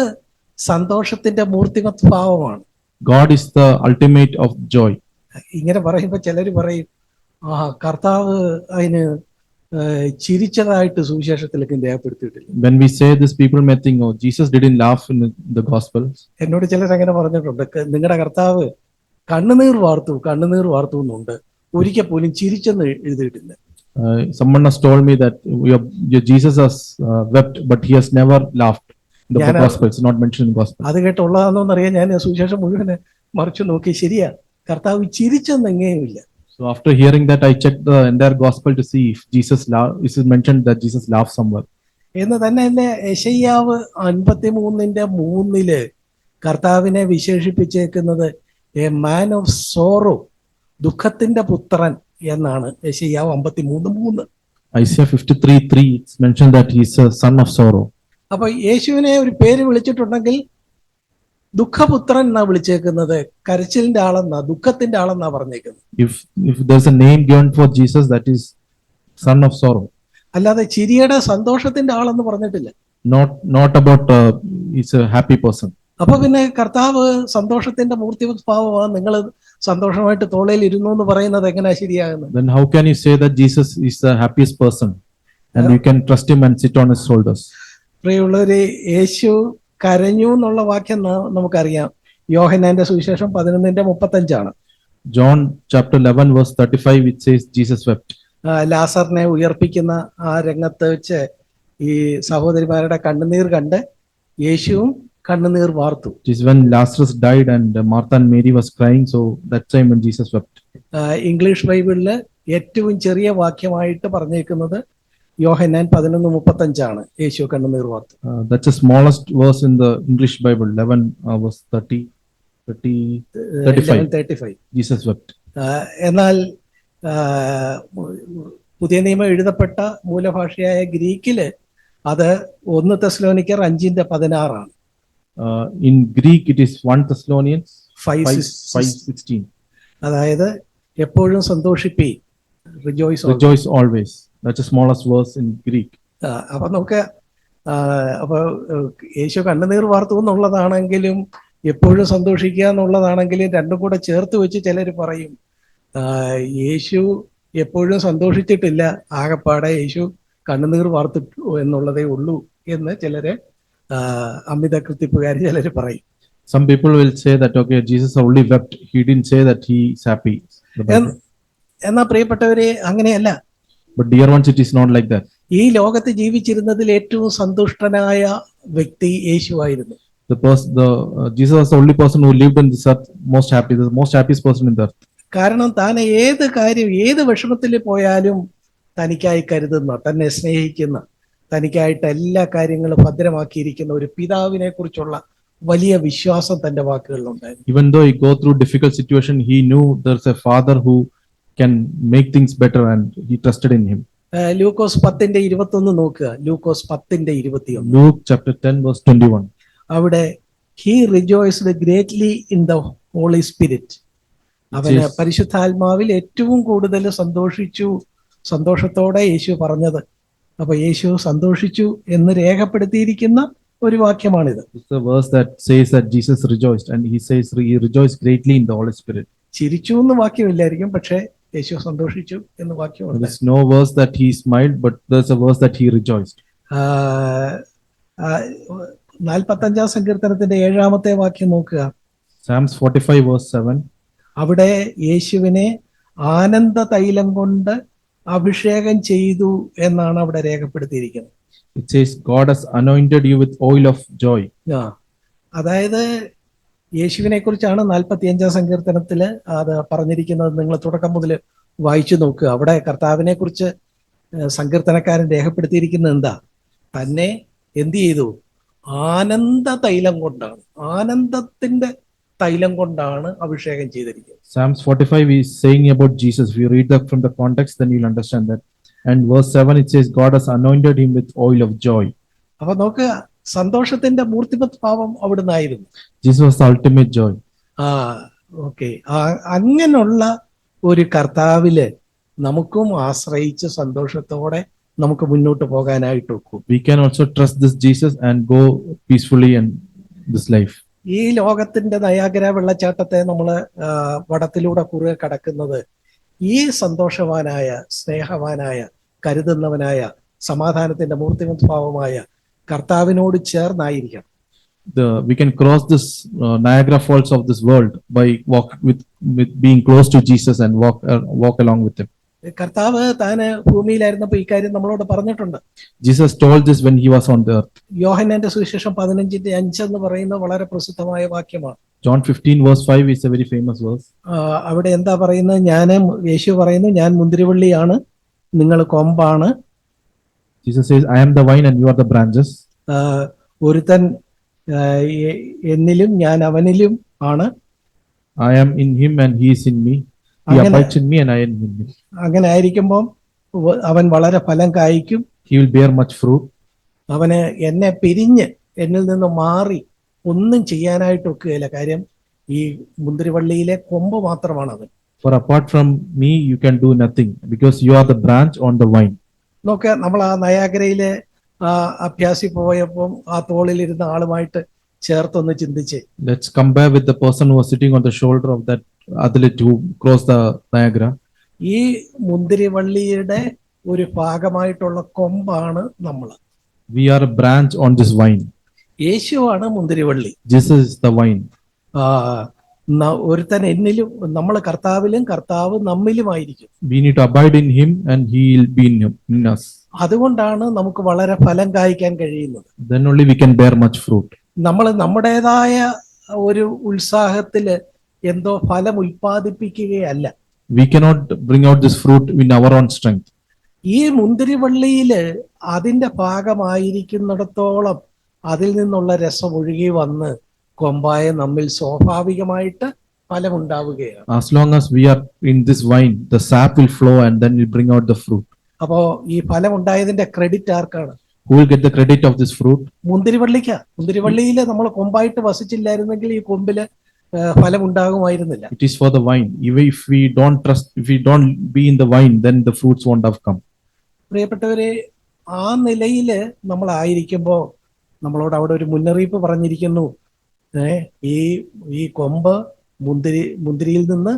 സന്തോഷത്തിന്റെ മൂർത്തിമത് ഭാവമാണ്. God is the ultimate of joy. ഇങ്ങനെ പറയുമ്പോൾ ചിലർ പറയും, കർത്താവ് അതിന് ചിരിച്ചതായിട്ട് സുവിശേഷത്തിലേക്ക് രേഖപ്പെടുത്തിയിട്ടില്ല. When we say this, people may think, oh, Jesus didn't laugh in the Gospels. എന്നോട് ചിലർ അങ്ങനെ പറഞ്ഞിട്ടുണ്ട്, നിങ്ങളുടെ കർത്താവ് കണ്ണുനീർ വാർത്തു എന്നുണ്ട്, ഒരിക്കൽ പോലും ചിരിച്ചെന്ന് എഴുതിയിട്ടില്ല. Someone has told me that your Jesus has wept, but he has never laughed. In the Gospel, it's not mentioned in the Gospel. അത് കേട്ടുള്ളതാണെന്നറിയാൻ ഞാൻ സുവിശേഷം മുഴുവന് മറിച്ചു നോക്കി, ശരിയാ, കർത്താവ് ചിരിച്ചെന്ന് എങ്ങനെയുമില്ല. So after hearing that, I checked the entire Gospel to see if Jesus is mentioned that Jesus laughed somewhere. എന്ന് തന്നെയല്ലേ യെശയ്യാവ് 53:3 കർത്താവിനെ വിശേഷിപ്പിച്ചേക്കുന്നത് എ മാൻ ഓഫ് സോറോ, ദുഃഖത്തിന്റെ പുത്രൻ എന്നാണ് യെശയ്യാവ് 53:3. Isaiah 53:3 it's mentioned that he is a son of sorrow. അപ്പൊ യേശുവിനെ ഒരു പേര് വിളിച്ചിട്ടുണ്ടെങ്കിൽ ദുഃഖപുത്രൻ എന്നാ വിളിച്ചേക്കുന്നത്, കരച്ചിലിന്റെ ആളെന്നാ, ദുഃഖത്തിന്റെ ആളെന്നാ പറഞ്ഞേക്കുന്നത്. If there's a name given for Jesus, that is son of sorrow. അല്ലാതെ ചിരിയുടെ സന്തോഷത്തിന്റെ ആളെന്ന് പറഞ്ഞിട്ടില്ല. Not about he's a happy person. അപ്പൊ പിന്നെ കർത്താവ് സന്തോഷത്തിന്റെ മൂർത്തിഭാവമാണ്, നിങ്ങൾ സന്തോഷമായിട്ട് തോളയിൽ ഇരുന്നു എന്ന് പറയുന്നത് എങ്ങനെയാ ശരിയാകുന്നത്? Then how can you say that Jesus is the happiest person and you can trust him and sit on his shoulders? പ്രിയമുള്ളവര്, യേശു കരഞ്ഞു എന്നുള്ള വാക്യം നമുക്കറിയാം. യോഹന്നാന്റെ സുവിശേഷം 11:35. John chapter 11 verse 35 it says Jesus wept. ലാസറിനെ ഉയർപ്പിക്കുന്ന ആ രംഗത്ത് വെച്ച് ഈ സഹോദരിമാരുടെ കണ്ണുനീർ കണ്ട് യേശുവും കണ്ണുനീർ വാർത്തു. It is when Lazarus died and Martha and Mary was crying, so that time when Jesus wept. English ബൈബിളില് ഏറ്റവും ചെറിയ വാക്യമായിട്ട് പറഞ്ഞേക്കുന്നത് യോഹന്നാൻ 11:35 യേശു കണ്ണുനീർ വാർത്തു. That's the smallest verse in the English Bible, 11 verse 35. Jesus wept. എന്നാൽ പുതിയ നിയമം എഴുതപ്പെട്ട മൂലഭാഷയായ ഗ്രീക്കില് അത് 1 തെസ്സലോനിക്കർ 5:16. In Greek it is 1 Thessalonians 5:16. അതായത് എപ്പോഴും സന്തോഷിപ്പി, rejoice always. That's the smallest verse in Greek. അപ്പൊ നമുക്ക് അപ്പൊ യേശു കണ്ണുനീർ വാർത്തു എന്നുള്ളതാണെങ്കിലും എപ്പോഴും സന്തോഷിക്കുക എന്നുള്ളതാണെങ്കിലും രണ്ടും കൂടെ ചേർത്ത് വെച്ച് ചിലർ പറയും യേശു എപ്പോഴും സന്തോഷിച്ചിട്ടില്ല, ആകപ്പാടെ യേശു കണ്ണുനീർ വാർത്തിട്ടു എന്നുള്ളതേ ഉള്ളൂ എന്ന് ചിലര് അമിത കൃത്യപ്പുകാർ ചിലര് പറയും. Some people will say that, okay, Jesus only wept. He didn't say that he is happy. The Bible. എന്നാൽ പ്രിയപ്പെട്ടവരെ, അങ്ങനെയല്ല. But dear ones, it is not like that. ഈ ലോകത്ത് ജീവിച്ചിരുന്നതിൽ ഏറ്റവും സന്തുഷ്ടനായ വ്യക്തി യേശുവായിരുന്നു. Jesus was the only person who lived on this earth most happy, the most happiest person in the earth. കാരണം താൻ ഏത് കാര്യം, ഏത് വിഷമത്തിൽ പോയാലും തനിക്കായി കരുതുന്ന, തന്നെ സ്നേഹിക്കുന്ന, തനിക്കായിട്ട് എല്ലാ കാര്യങ്ങളും ഭദ്രമാക്കിയിരിക്കുന്ന ഒരു പിതാവിനെ കുറിച്ചുള്ള വലിയ വിശ്വാസം തന്റെ വാക്കുകളിലുണ്ടായിരുന്നു. Even though he go through difficult situation, he knew there's a father who can make things better and he trusted in him. ലൂക്കോസ് 10:21 നോക്കുക. ലൂക്കോസ് 10:21. Luke chapter 10 verse 21. അവിടെ he rejoiced greatly in the Holy Spirit. അവന് പരിശുദ്ധാത്മാവിൽ ഏറ്റവും കൂടുതൽ സന്തോഷിച്ചു, സന്തോഷത്തോടെ യേശു പറഞ്ഞത്. അപ്പൊ യേശു സന്തോഷിച്ചു എന്ന് രേഖപ്പെടുത്തിയിരിക്കുന്ന ഒരു വാക്യമാണിത്. It's the verse that says that Jesus rejoiced, and he says he rejoiced greatly in the Holy Spirit. ചിരിച്ചു എന്ന് വാക്യമില്ലായിരിക്കും, പക്ഷെ യേശു സന്തോഷിച്ചു എന്ന് വാക്യമുണ്ട്. There's no verse that he smiled, but there's a verse that he rejoiced. 45-ാം സങ്കീർത്തനത്തിന്റെ 7-ാമത്തെ വാക്യം നോക്കുക. Psalms 45 verse 7. അവിടെ യേശുവിനെ ആനന്ദ തൈലം കൊണ്ട് അഭിഷേകം ചെയ്തു എന്നാണ് അവിടെ രേഖപ്പെടുത്തിയിരിക്കുന്നത്. It says God has anointed you with oil of joy. അതായത് യേശുവിനെ കുറിച്ചാണ് 45-ാം സങ്കീർത്തനത്തില് അത് പറഞ്ഞിരിക്കുന്നത്. നിങ്ങൾ തുടക്കം മുതൽ വായിച്ചു നോക്കുക. അവിടെ കർത്താവിനെ കുറിച്ച് സങ്കീർത്തനക്കാരൻ രേഖപ്പെടുത്തിയിരിക്കുന്നത് എന്താ? തന്നെ എന്ത് ചെയ്തു? ആനന്ദ തൈലം കൊണ്ടാണ്, ആനന്ദത്തിന്റെ തൈലം കൊണ്ടാണ് അഭിഷേകം ചെയ്തിരിക്കുന്നത്. Psalms 45 is saying about Jesus. If you read that from the context, then you'll understand that. And verse 7 it says God has anointed him with oil of joy. അപ്പൊ നോക്കുക, സന്തോഷത്തിന്റെ മൂർത്തിമത് ഭാവം അവിടുന്നായിരുന്നു. Jesus was the ultimate joy. Okay. അങ്ങനെയുള്ള ഒരു കർത്താവില് നമുക്കും ആശ്രയിച്ച് സന്തോഷത്തോടെ നമുക്ക് മുന്നോട്ട് പോകാനായിട്ട് ഒക്കും. We can also trust this Jesus and go peacefully in this life. ഈ ലോകത്തിന്റെ നയാഗ്ര വെള്ളച്ചാട്ടത്തെ നമ്മള് വടത്തിലൂടെ കുറുകെ കടക്കുന്നത് ഈ സന്തോഷവാനായ, സ്നേഹവാനായ, കരുതുന്നവനായ, സമാധാനത്തിന്റെ മൂർത്തിമത് ഭാവമായ കർത്താവിനോട് ചേർന്നായിരിക്കണം. We can cross this Niagara Falls of this world by with being close to Jesus and walk along with him. കർത്താവ് താന് ഭൂമിയിലായിരുന്നപ്പോ ഈ കാര്യം നമ്മളോട് പറഞ്ഞിട്ടുണ്ട്. Jesus told this when he was on the earth. യോഹന്നാന്റെ സുവിശേഷം 15:5 എന്ന് പറയുന്ന വളരെ പ്രസിദ്ധമായ വാക്യമാണ്. John 15 verse 5 is a very famous verse. അവിടെ എന്താ പറയുന്നത്? യേശു പറയുന്നു, ഞാൻ മുന്തിരിവള്ളിയാണ്, നിങ്ങൾ കൊമ്പാണ്. Jesus says, I am the vine and you are the branches. ഒരുത്തൻ എന്നിലും ഞാൻ അവനിലും ആണ്. I am in him and he is in me. He abides in me and I am in him. അങ്ങനെ ആയിരിക്കുമ്പോൾ അവൻ വളരെ ഫലം കായ്ക്കും. He will bear much fruit. അവന് എന്നെ പിരിഞ്ഞ് എന്നിൽ നിന്ന് മാറി ഒന്നും ചെയ്യാനായിട്ട് ഒക്കുകയില്ല. കാര്യം ഈ മുന്തിരിവള്ളിയിലെ കൊമ്പ് മാത്രമാണ് അവൻ. For apart from me you can do nothing, because you are the branch on the vine. നോക്ക, നമ്മൾ ആ നയാഗ്രയിലെ അഭ്യാസി പോയപ്പോൾ ആ തോളിലിരുന്ന ആളുമായിട്ട് ചേർത്തൊന്ന് ചിന്തിച്ച്. Let's compare with the person who was sitting on the shoulder of that athlete who crossed the Niagara. ഈ മുന്തിരിവള്ളിയുടെ ഒരു ഭാഗമായിട്ടുള്ള കൊമ്പാണ് നമ്മൾ. We are a branch on this vine. യേശുവാണ് മുന്തിരിവള്ളി. Jesus is the vine. ഒരുത്തൻ എന്നിലും, നമ്മൾ കർത്താവിലും കർത്താവ് നമ്മിലുമായിരിക്കും. We need to abide in him and he will be in us. അതുകൊണ്ടാണ് നമുക്ക് വളരെ ഫലം കായ്ക്കാൻ കഴിയുന്നത്. Then only we can bear much fruit. നമ്മൾ നമ്മുടേതായ ഒരു ഉത്സാഹത്തില് എന്തോ ഫലം ഉൽപ്പാദിപ്പിക്കുകയല്ല. We cannot bring out this fruit in our own strength. ഈ മുന്തിരിവള്ളിയില് അതിന്റെ ഭാഗമായിരിക്കുന്നിടത്തോളം അതിൽ നിന്നുള്ള രസം ഒഴുകി വന്ന് കൊമ്പായ നമ്മിൽ സ്വാഭാവികമായിട്ട് ഫലമുണ്ടാവുകയാണ്. As long as we are in this vine, the sap will flow and then will bring out the fruit. അപ്പോ ഈ ഫലം ഉണ്ടായതിന്റെ ക്രെഡിറ്റ് ആർക്കാണ്? Who will get the credit of this fruit? മുന്തിരിവള്ളിക്കാ. മുന്തിരിവള്ളിയില് നമ്മൾ കൊമ്പായിട്ട് വസിച്ചില്ലായിരുന്നെങ്കിൽ ഈ കൊമ്പില് ഫലം ഉണ്ടാകുമായിരുന്നില്ല. It is for the vine. Even if we don't trust, if we don't be in the vine, then the fruits won't have come. പ്രിയപ്പെട്ടവരെ, ആ നിലയില് നമ്മൾ ആയിരിക്കുമ്പോ നമ്മളോട് അവിടെ ഒരു മുന്നറിയിപ്പ് പറഞ്ഞിരിക്കുന്നു. ഈ കൊമ്പ് മുന്തിരിയിൽ നിന്ന്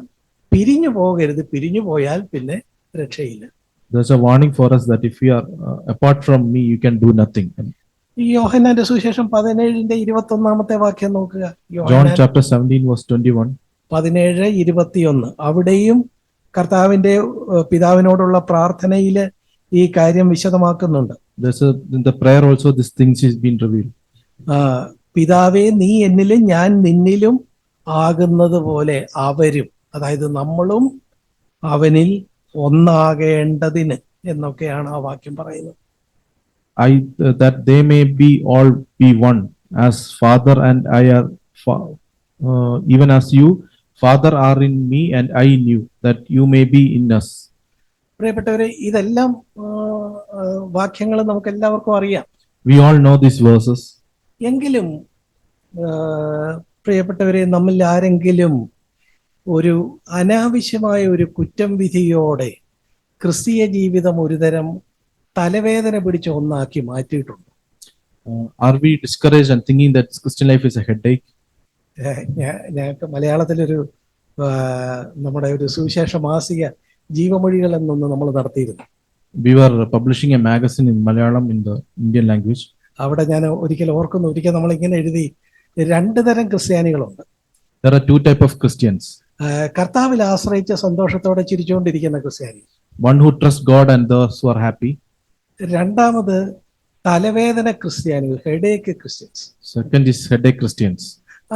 പിരിഞ്ഞു പോകരുത്. പിരിഞ്ഞു പോയാൽ പിന്നെ രക്ഷയില്ല. There's a warning for us that if we are apart from me, you can do nothing. ഈ യോഹന്നാന്റെ സുവിശേഷം 17:21 വാക്യം നോക്കുക. John യോഹന്നാൻ chapter 17 verse 21. 17:21 അവിടെയും കർത്താവിന്റെ പിതാവിനോടുള്ള പ്രാർത്ഥനയില് ഈ കാര്യം വിശദമാക്കുന്നുണ്ട്. In the prayer also this things is being revealed. പിതാവേ നീ എന്നിലും ഞാൻ നിന്നിലും ആകുന്നത് പോലെ അവരും, അതായത് നമ്മളും അവനിൽ ഒന്നാകേണ്ടതിന് എന്നൊക്കെയാണ് ആ വാക്യം പറയുന്നത്. That they may be all be one, as Father and I are, even as you, Father, are in me and I in you, that you may be in us. പ്രിയപ്പെട്ടവരെ, ഇതെല്ലാം വാക്യങ്ങൾ നമുക്ക് എല്ലാവർക്കും അറിയാം. We all know these verses. എങ്കിലും പ്രിയപ്പെട്ടവരെ, നമ്മിൽ ആരെങ്കിലും ഒരു അനാവശ്യമായ ഒരു കുറ്റം വിധിയോടെ ക്രിസ്തീയ ജീവിതം ഒരുതരം തലവേദന പിടിച്ച ഒന്നാക്കി മാറ്റിയിട്ടുണ്ട്? Are we discouraged and thinking that Christian life is a headache? ഞങ്ങൾക്ക് മലയാളത്തിലൊരു നമ്മുടെ ഒരു സുവിശേഷ മാസിക ജീവമൊഴികൾ എന്നൊന്ന് നമ്മൾ നടത്തിയിരുന്നു. We were publishing a magazine in Malayalam in the Indian language. അവിടെ ഞാൻ ഒരിക്കൽ നമ്മൾ ഇങ്ങനെ എഴുതി, രണ്ടു തരം ക്രിസ്ത്യാനികളുണ്ട്. There are two type of Christians. കർത്താവിൽ ആശ്രയിച്ച സന്തോഷത്തോടെ ചിരിച്ചുകൊണ്ടിരിക്കുന്ന ക്രിസ്ത്യാനി. One who trusts God and those who are happy. രണ്ടാമത് തലവേദന ക്രിസ്ത്യാനികൾ, headache Christians. Second is headache Christians.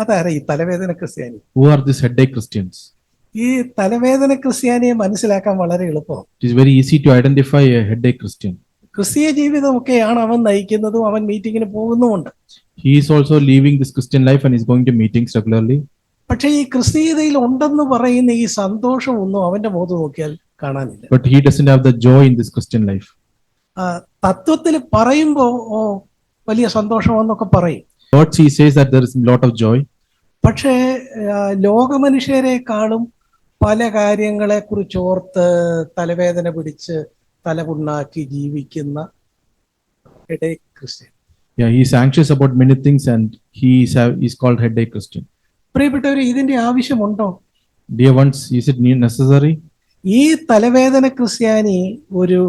അതാരാ ഈ തലവേദന ക്രിസ്ത്യാനി? Who are these headache Christians? ഈ തലവേദന ക്രിസ്ത്യാനിയെ മനസ്സിലാക്കാൻ വളരെ എളുപ്പം. It is very easy to identify a headache Christian. ക്രിസ്തീയ ജീവിതമൊക്കെയാണ് അവൻ നയിക്കുന്നതും അവൻ മീറ്റിങ്ങിന് പോകുന്നുമുണ്ട്. He is also living this Christian life and is going to meetings regularly. പക്ഷേ ഈ ക്രിസ്തീയതയിൽ ഉണ്ടെന്ന് പറയുന്ന ഈ സന്തോഷമൊന്നും അവന്റെ മുഖത്ത് നോക്കിയാൽ കാണാനില്ല. But he doesn't have the joy in this Christian life. തത്വത്തിൽ പറയുമ്പോ വലിയ സന്തോഷമെന്നൊക്കെ പറയും. Words he says that there is a lot of joy. പക്ഷേ ലോകമനുഷ്യരെക്കാളും പല കാര്യങ്ങളെ കുറിച്ച് ഓർത്ത് തലവേദന പിടിച്ച് തലപുണ്ണാക്കി ജീവിക്കുന്ന headache Christian. Yeah, he is anxious about many things and he is called headache Christian. പ്രിയപ്പെട്ടവര്, ഇതിന്റെ ആവശ്യമുണ്ടോ? Dear ones, is it necessary? ഈ തലവേദന ക്രിസ്ത്യാനി ഒരു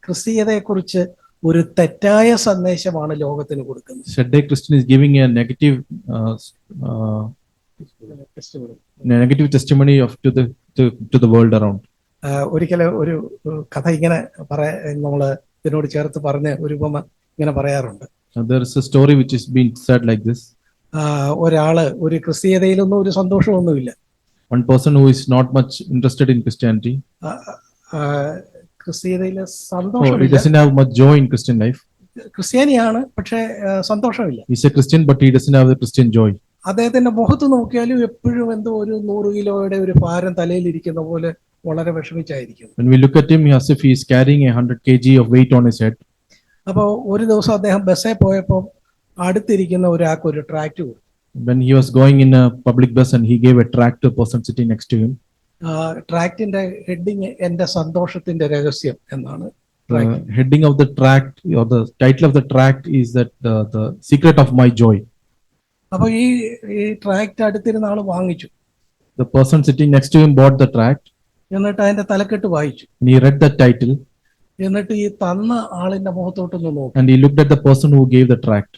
ക്രിസ്തീയതയെ കുറിച്ച് ഒരു തെറ്റായ സന്ദേശമാണ് ലോകത്തിന് കൊടുക്കുന്നത്. Headache Christian is giving a negative testimony to the world around. ഒരിക്കലും ഒരു കഥ ഇങ്ങനെ നമ്മള് ഇതിനോട് ചേർത്ത് പറഞ്ഞ ഒരു ഉപമ ഇങ്ങനെ പറയാറുണ്ട്. There is a story which is being said like this. ഒരാള് ഒരു ക്രിസ്തീയതയിലൊന്നും ഒരു സന്തോഷമൊന്നുമില്ല. One person who is not much interested in Christianity. ക്രിസ്തീയതയില് He സന്തോഷമില്ല. doesn't have much joy in Christian life. ക്രിസ്ത്യാനിയാണ്, പക്ഷെ സന്തോഷമില്ല. He's a Christian but he doesn't have the Christian joy. അദ്ദേഹത്തിന്റെ മുഖത്ത് നോക്കിയാലും എപ്പോഴും എന്തോ ഒരു 100 കിലോയുടെ ഒരു ഭാരം തലയിൽ ഇരിക്കുന്ന പോലെ വളരെ വിഷമിച്ചായിരിക്കും. When we look at him, as if he is carrying 100 kg of weight on his head. അപ്പൊ ഒരു ദിവസം അദ്ദേഹം ബസ്സിൽ പോയപ്പോൾ അടുത്തിരിക്കുന്ന ഒരാൾക്ക് ഒരു ട്രാക്ട് കൊടുത്തു. When he was going in a public bus and he gave a tract to a person sitting next to him. ട്രാക്ടിന്റെ ഹെഡിങ് എന്റെ സന്തോഷത്തിന്റെ രഹസ്യം എന്നാണ്. Heading of the tract or the title of the tract is that the secret of my joy. അപ്പൊ ഈ tract അടുത്തിരുന്ന ആള് വാങ്ങിച്ചു. The person sitting next to him bought the tract. എന്നിട്ട് അതിന്റെ തലക്കെട്ട് വായിച്ചു. And he read the title. എന്നിട്ട് ഈ തന്ന ആളിന്റെ മുഖത്തോട്ടൊന്ന് നോക്കി. And he looked at the person who gave the tract.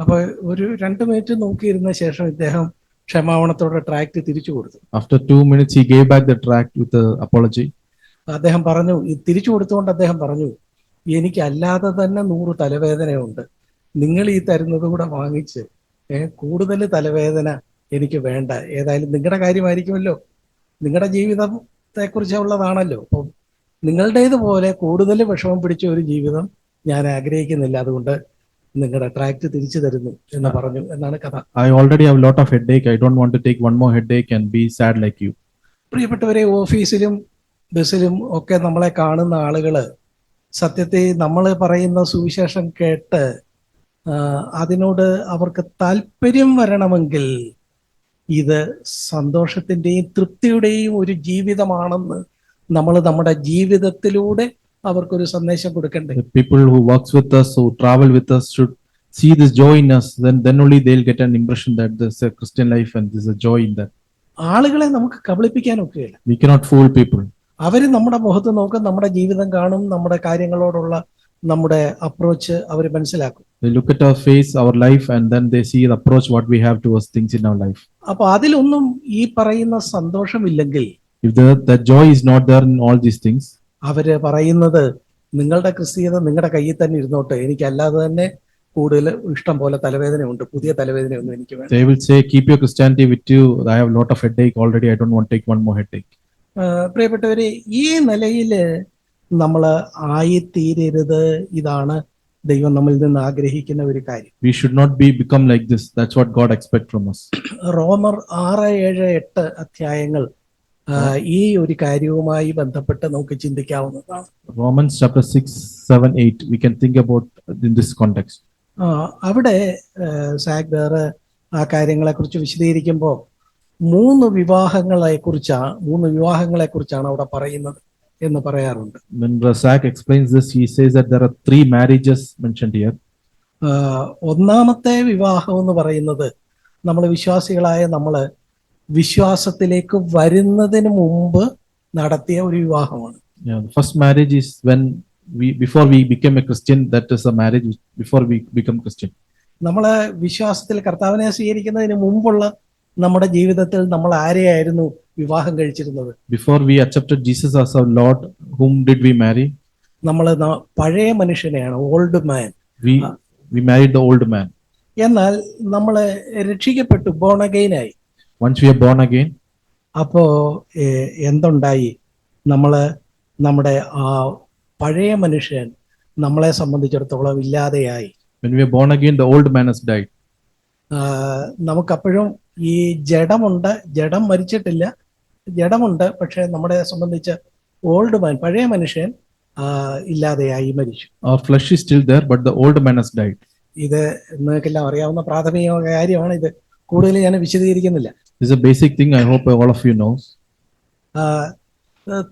അപ്പൊ ഒരു 2 മിനിറ്റ് നോക്കിയിരുന്ന ശേഷം ഇദ്ദേഹം ക്ഷമാപണത്തോടെ ട്രാക്ട് തിരിച്ചു കൊടുത്തു. After 2 minutes he gave back the tract with an apology. അദ്ദേഹം പറഞ്ഞു, തിരിച്ചു കൊടുത്തുകൊണ്ട് അദ്ദേഹം പറഞ്ഞു, എനിക്ക് അല്ലാതെ തന്നെ 100 തലവേദനയുണ്ട്, നിങ്ങൾ ഈ തരുന്നത് കൂടെ വാങ്ങിച്ച് കൂടുതൽ തലവേദന എനിക്ക് വേണ്ട. ഏതായാലും നിങ്ങളുടെ കാര്യമായിരിക്കുമല്ലോ, നിങ്ങളുടെ ജീവിതത്തെ കുറിച്ചുള്ളതാണല്ലോ. അപ്പം നിങ്ങളുടേതുപോലെ കൂടുതൽ വിഷമം പിടിച്ച ഒരു ജീവിതം ഞാൻ ആഗ്രഹിക്കുന്നില്ല, അതുകൊണ്ട് നിങ്ങളുടെ ട്രാക്ട് തിരിച്ചു തരുന്നു എന്ന് പറഞ്ഞു എന്നാണ് കഥ. I already have a lot of headache. I don't want to take one more headache and be sad like you. പ്രിയപ്പെട്ടവരെ, ഓഫീസിലും ബസ്സിലും ഒക്കെ നമ്മളെ കാണുന്ന ആളുകള് സത്യത്തിൽ നമ്മൾ പറയുന്ന സുവിശേഷം കേട്ട് അതിനോട് അവർക്ക് താല്പര്യം വരണമെങ്കിൽ ഇത് സന്തോഷത്തിന്റെയും തൃപ്തിയുടെയും ഒരു ജീവിതമാണെന്ന് നമ്മൾ നമ്മുടെ ജീവിതത്തിലൂടെ അവർക്കൊരു സന്ദേശം കൊടുക്കണ്ടേ. The people who works with us, who travel with us should see this joy in us. Then only they'll get an impression that there's a Christian life and there's a joy in that. ആളുകളെ നമുക്ക് കബളിപ്പിക്കാൻ ഒക്കെയില്ല. We cannot fool people. അവര് നമ്മുടെ മുഖത്ത് നോക്കും, നമ്മുടെ ജീവിതം കാണും, നമ്മുടെ കാര്യങ്ങളോടുള്ള നമ്മുടെ അപ്രോച്ച് അവർ മനസ്സിലാക്കും. They look at our face, our life, and then they see the approach what we have towards things in our life. അപ്പൊ അതിലൊന്നും ഈ പറയുന്ന സന്തോഷമില്ലെങ്കിൽ If the joy is not there in all these things, അവര് പറയുന്നത് നിങ്ങളുടെ ക്രിസ്തീയത നിങ്ങളുടെ കയ്യിൽ തന്നെ ഇരുന്നോട്ടെ, എനിക്കല്ലാതെ തന്നെ കൂടുതൽ ഇഷ്ടം പോലെ തലവേദനയുണ്ട്, പുതിയ തലവേദനയൊന്നും എനിക്ക് വേണം. they will say, keep your Christianity with you. I have a lot of headache already. I don't want to take one more headache. പ്രിയപ്പെട്ടവരെ, ഈ നിലയില് നമ്മൾ ആയിത്തീരരുത്. ഇതാണ് ദൈവം നമ്മളിൽ നിന്ന് ആഗ്രഹിക്കുന്ന ഒരു കാര്യം. We should not become like this. That's what God expects from us. റോമർ 6, 7, 8 അധ്യായങ്ങൾ ഈ ഒരു കാര്യവുമായി ബന്ധപ്പെട്ട് നമുക്ക് ചിന്തിക്കാവുന്നതാണ്. Romans chapter 6, 7, 8. We can think about in this context. അവിടെ സാഗ്ബർ ആ കാര്യങ്ങളെ കുറിച്ച് വിശദീകരിക്കുമ്പോൾ മൂന്ന് വിവാഹങ്ങളെ കുറിച്ചാണ് അവിടെ പറയുന്നത് എന്ന് പറയാറുണ്ട്. When Rasak explains this, he says that there are 3 marriages mentioned here. ഒന്നാമത്തെ വിവാഹം എന്ന് പറയുന്നത് നമ്മൾ വിശ്വാസികളായ നമ്മള് വിശ്വാസത്തിലേക്ക് വരുന്നതിന് മുമ്പ് നടത്തിയ ഒരു വിവാഹമാണ്. Yeah, the first marriage is before we became a Christian. That is a marriage before we become Christian. നമ്മള് വിശ്വാസത്തിൽ കർത്താവിനെ സ്വീകരിക്കുന്നതിന് മുമ്പുള്ള നമ്മുടെ ജീവിതത്തിൽ നമ്മൾ ആരെയായിരുന്നു വിവാഹം കഴിച്ചിരുന്നത്? Before we accepted Jesus as our Lord, whom did we marry? നമ്മൾ പഴയ മനുഷ്യനെയാണ്, old man. We married the old man. എന്നാൽ നമ്മള് രക്ഷിക്കപ്പെട്ടു, ബോൺ അഗെയിൻ ആയി. Once we are born again, അപ്പോ എന്തുണ്ടായി? നമ്മുടെ ആ പഴയ മനുഷ്യൻ നമ്മളെ സംബന്ധിച്ചിടത്തോളം ഇല്ലാതെയായി. when we are born again, the old man has died. നമുക്കപ്പോഴും ഈ ജഡമുണ്ട്, ജഡം മരിച്ചിട്ടില്ല, ജഡമുണ്ട്. പക്ഷെ നമ്മളെ സംബന്ധിച്ച് ഓൾഡ് മാൻ, പഴയ മനുഷ്യൻ ഇല്ലാതെയായി, മരിച്ചു. Our flesh is still there, but the old man has died. ഇത് നിങ്ങൾക്കെല്ലാം അറിയാവുന്ന പ്രാഥമിക കാര്യമാണ്. ഇത് കൂടുതൽ ഞാൻ വിശദീകരിക്കുന്നില്ല. This is a basic thing. I hope all of you knows.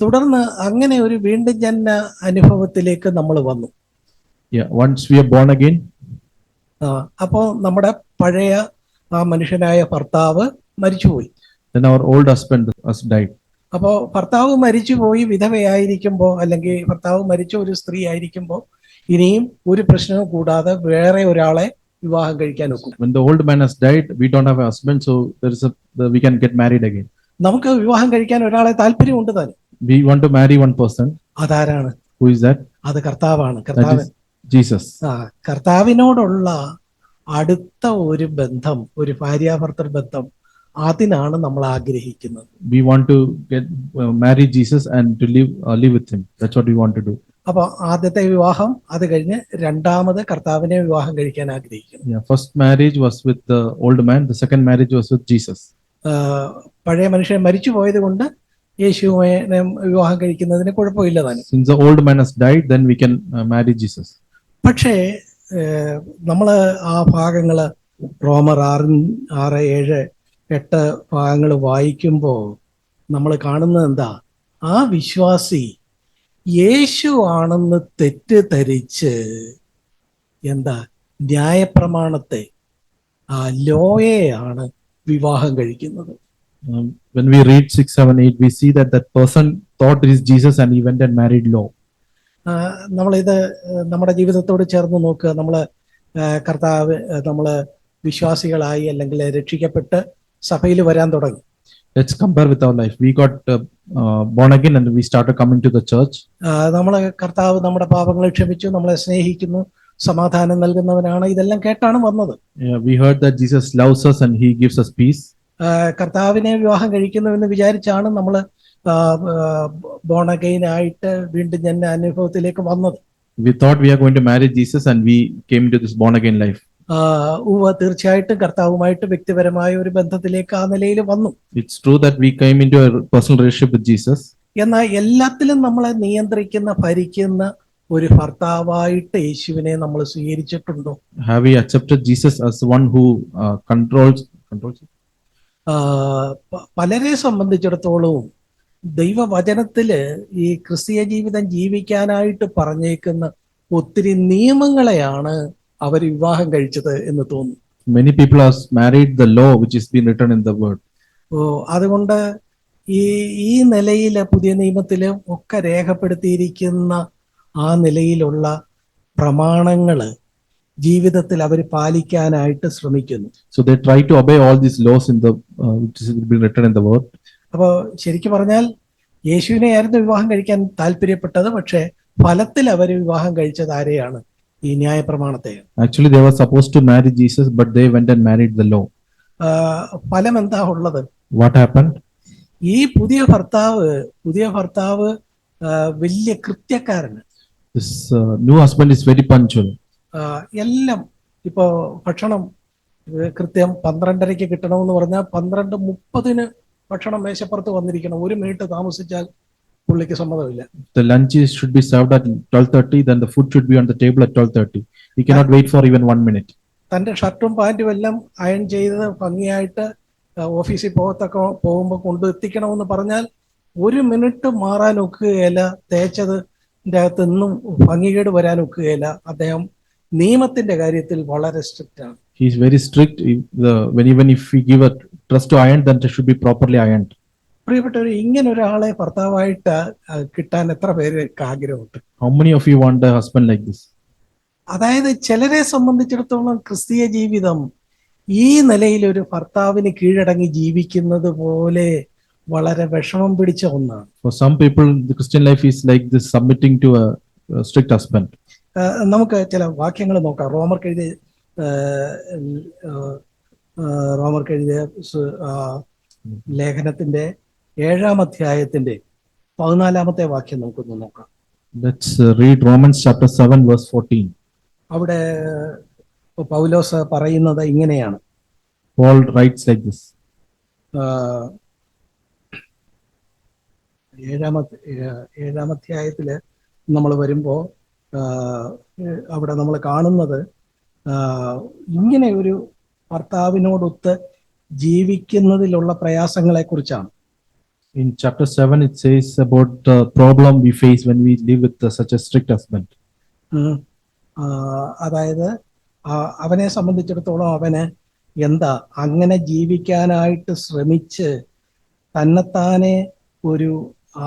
തുടർന്ന് അങ്ങനെ ഒരു വീണ്ടും ജനന അനുഭവത്തിലേക്ക് നമ്മൾ വന്നു. Yeah, once we are born again, അപ്പോൾ നമ്മുടെ പഴയ ആ മനുഷ്യനായ ഭർത്താവ് മരിച്ചുപോയി. then our old husband has died. അപ്പോൾ ഭർത്താവ് മരിച്ചുപോയി വിധവയായിരിക്കുമ്പോൾ, അല്ലെങ്കിൽ ഭർത്താവ് മരിച്ച ഒരു സ്ത്രീ ആയിരിക്കുമ്പോൾ ഇനിയും ഒരു പ്രശ്നവും കൂടാതെ വേറെ ഒരാളെ വിവാഹം കഴിക്കാൻ ഒക്കും. When the old man has died, we don't have a husband, so we can get married again. നമുക്ക് വിവാഹം കഴിക്കാൻ ഒരാളെ താല്പര്യമുണ്ട് താനും. We want to marry one person. അതാരാണ്? Who is that? അത് കർത്താവാണ്. That is Jesus. കർത്താവിനോടുള്ള അടുത്ത ഒരു ബന്ധം, ഒരു ഭാര്യാഭർത്തൃ ബന്ധം, അതിനാണ് നമ്മൾ ആഗ്രഹിക്കുന്നത്. We want to get marry Jesus and to live with him. That's what we want to do. അപ്പൊ ആദ്യത്തെ വിവാഹം, അത് കഴിഞ്ഞ് രണ്ടാമത് കർത്താവിനെ വിവാഹം കഴിക്കാൻ ആഗ്രഹിക്കുന്നു. Yeah, first marriage was with the old man. The second marriage was with Jesus. പഴയ മനുഷ്യൻ മരിച്ചു പോയത് കൊണ്ട് യേശുവിനെ വിവാഹം കഴിക്കുന്നതിന് കുഴപ്പമില്ല താനും. Since the old man has died, then we can marry Jesus. പക്ഷേ നമ്മള് ആ ഭാഗങ്ങള് റോമർ 6, 7, 8 ഭാഗങ്ങൾ വായിക്കുമ്പോൾ നമ്മൾ കാണുന്നത് എന്താ? ആ വിശ്വാസി യേശു ആണെന്ന് തെറ്റിദ്ധരിച്ച് ന്യായപ്രമാണത്തെ, ലോയെയാണ് വിവാഹം കഴിക്കുന്നത്. When we read 6, 7, 8, we see that person thought it is Jesus and he went and married law. നമ്മളിത് നമ്മുടെ ജീവിതത്തോട് ചേർന്ന് നോക്കുക. നമ്മള് വിശ്വാസികളായി അല്ലെങ്കിൽ രക്ഷിക്കപ്പെട്ട് സഭയിൽ വരാൻ തുടങ്ങി. Let's compare with our life. We got born again and we started coming to the church. കർത്താവ് നമ്മുടെ പാപങ്ങളെ ക്ഷമിച്ചു, നമ്മളെ സ്നേഹിക്കുന്നു, സമാധാനം നൽകുന്നവനാണ്. ഇതെല്ലാം കേട്ടാണ് വന്നത്. We heard that Jesus loves us and he gives us peace. കർത്താവിനെ വിവാഹം കഴിക്കുന്നുവെന്ന് വിചാരിച്ചാണ് നമ്മൾ ബോൺ അഗെയിൻ ആയിട്ട് വീണ്ടും ജനന അനുഭവത്തിലേക്ക് വന്നത്. We thought we are going to marry Jesus and we came to this born again life. തീർച്ചയായിട്ടും കർത്താവുമായിട്ട് വ്യക്തിപരമായ ഒരു ബന്ധത്തിലേക്ക് ആ നിലയിൽ വന്നു. It's true that we came into a personal relationship with Jesus. എന്നാൽ എല്ലാത്തിലും നമ്മളെ നിയന്ത്രിക്കുന്ന, ഭരിക്കുന്ന ഒരു ഭർത്താവായിട്ട് യേശുവിനെ നമ്മൾ സ്വീകരിച്ചിട്ടുണ്ടോ? Have we accepted Jesus as one who controls? പലരെ സംബന്ധിച്ചിടത്തോളവും ദൈവവചനത്തില് ഈ ക്രിസ്തീയ ജീവിതം ജീവിക്കാനായിട്ട് പറഞ്ഞേക്കുന്ന ഒത്തിരി നിയമങ്ങളെയാണ് അവർ വിവാഹം കഴിച്ചത് എന്ന് തോന്നുന്നു. Many people have married the law which is been written in the word. അതുകൊണ്ട് ഈ ഈ നിലയിൽ പുതിയ നിയമത്തിലും ഒക്കെ രേഖപ്പെടുത്തിയിരിക്കുന്ന ആ നിലയിലുള്ള പ്രമാണങ്ങള് ജീവിതത്തിൽ അവർ പാലിക്കാനായിട്ട് ശ്രമിക്കുന്നു. So they try to obey all these laws in the which is been written in the word. അപ്പോൾ ശരിക്കും പറഞ്ഞാൽ യേശുവിനെ ആയിരുന്നു വിവാഹം കഴിക്കാൻ താല്പര്യപ്പെട്ടത്, പക്ഷേ ഫലത്തിൽ അവർ വിവാഹം കഴിച്ചത് ആരെയാണ്? ഈ ന്യായപ്രമാണത്തെ. Actually, they were supposed to marry Jesus, but they went and married the law. ഫലം എന്താ ഉള്ളത്? What happened? ഈ പുതിയ ഭർത്താവ് വലിയ കൃത്യക്കാരന്. This new husband is very punctual. എല്ലാം ഇപ്പോ ഭക്ഷണം കൃത്യം 12:30 കിട്ടണമെന്ന് പറഞ്ഞാൽ 12:30 ഭക്ഷണം മേശപ്പുറത്ത് വന്നിരിക്കണം. 1 മിനിറ്റ് താമസിച്ചാൽ പുള്ളിക്ക് സമ്മതമില്ല. The lunch should be served at 12:30, then the food should be on the table at 12:30. He cannot wait for even 1 minute. തന്റെ ഷർട്ടും പാന്റും എല്ലാം അയൺ ചെയ്ത് ഭംഗിയായിട്ട് ഓഫീസിൽ പോകുമ്പോൾ കൊണ്ടെത്തിക്കണമെന്ന് പറഞ്ഞാൽ 1 മിനിറ്റ് മാറാൻ ഒക്കുകയില്ല. തേച്ചതിൻ്റെ അകത്ത് നിന്നും ഭംഗികേട് വരാൻ ഒക്കുകയില്ല. അദ്ദേഹം നിയമത്തിന്റെ കാര്യത്തിൽ വളരെ സ്ട്രിക്റ്റ് ആണ്. He is very strict. Even if we give a dress to iron, then it should be properly ironed. പ്രിയപ്പെട്ടവർ, ഇങ്ങനെ ഒരാളെ ഭർത്താവായിട്ട് കിട്ടാൻ എത്ര പേർക്ക് ആഗ്രഹമുണ്ട്? How many of you want a husband like this? അതായത് ചിലരെ സംബന്ധിച്ചിടത്തോളം ക്രിസ്തീയ ജീവിതം ഈ നിലയിൽ ഒരു ഭർത്താവിന് കീഴടങ്ങി ജീവിക്കുന്നത് പോലെ വളരെ വിഷമം പിടിച്ച ഒന്നാണ്. For some people, the Christian life is like this, submitting to a strict husband. നമുക്ക് ചില വാക്യങ്ങൾ നോക്കാം. റോമർക്കെഴുതിയ ലേഖനത്തിന്റെ 7-ാം അധ്യായത്തിന്റെ 14-ാമത്തെ വാക്യം നമുക്കൊന്ന് നോക്കാം. Let's read Romans chapter 7 verse 14. അവിടെ പൗലോസ് പറയുന്നത് ഇങ്ങനെയാണ്. Paul writes like this. 7-ാം അധ്യായത്തില് നമ്മൾ വരുമ്പോ അവിടെ നമ്മൾ കാണുന്നത് ഇങ്ങനെ ഒരു ഭർത്താവിനോടൊത്ത് ജീവിക്കുന്നതിലുള്ള പ്രയാസങ്ങളെ കുറിച്ചാണ്. In chapter 7, it says about the problem we face when we live with such a strict husband. അതായത് അവനെ സംബന്ധിച്ചിടത്തോളം അവന് എന്താ അങ്ങനെ ജീവിക്കാനായിട്ട് ശ്രമിച്ച് തന്നെത്താനെ ഒരു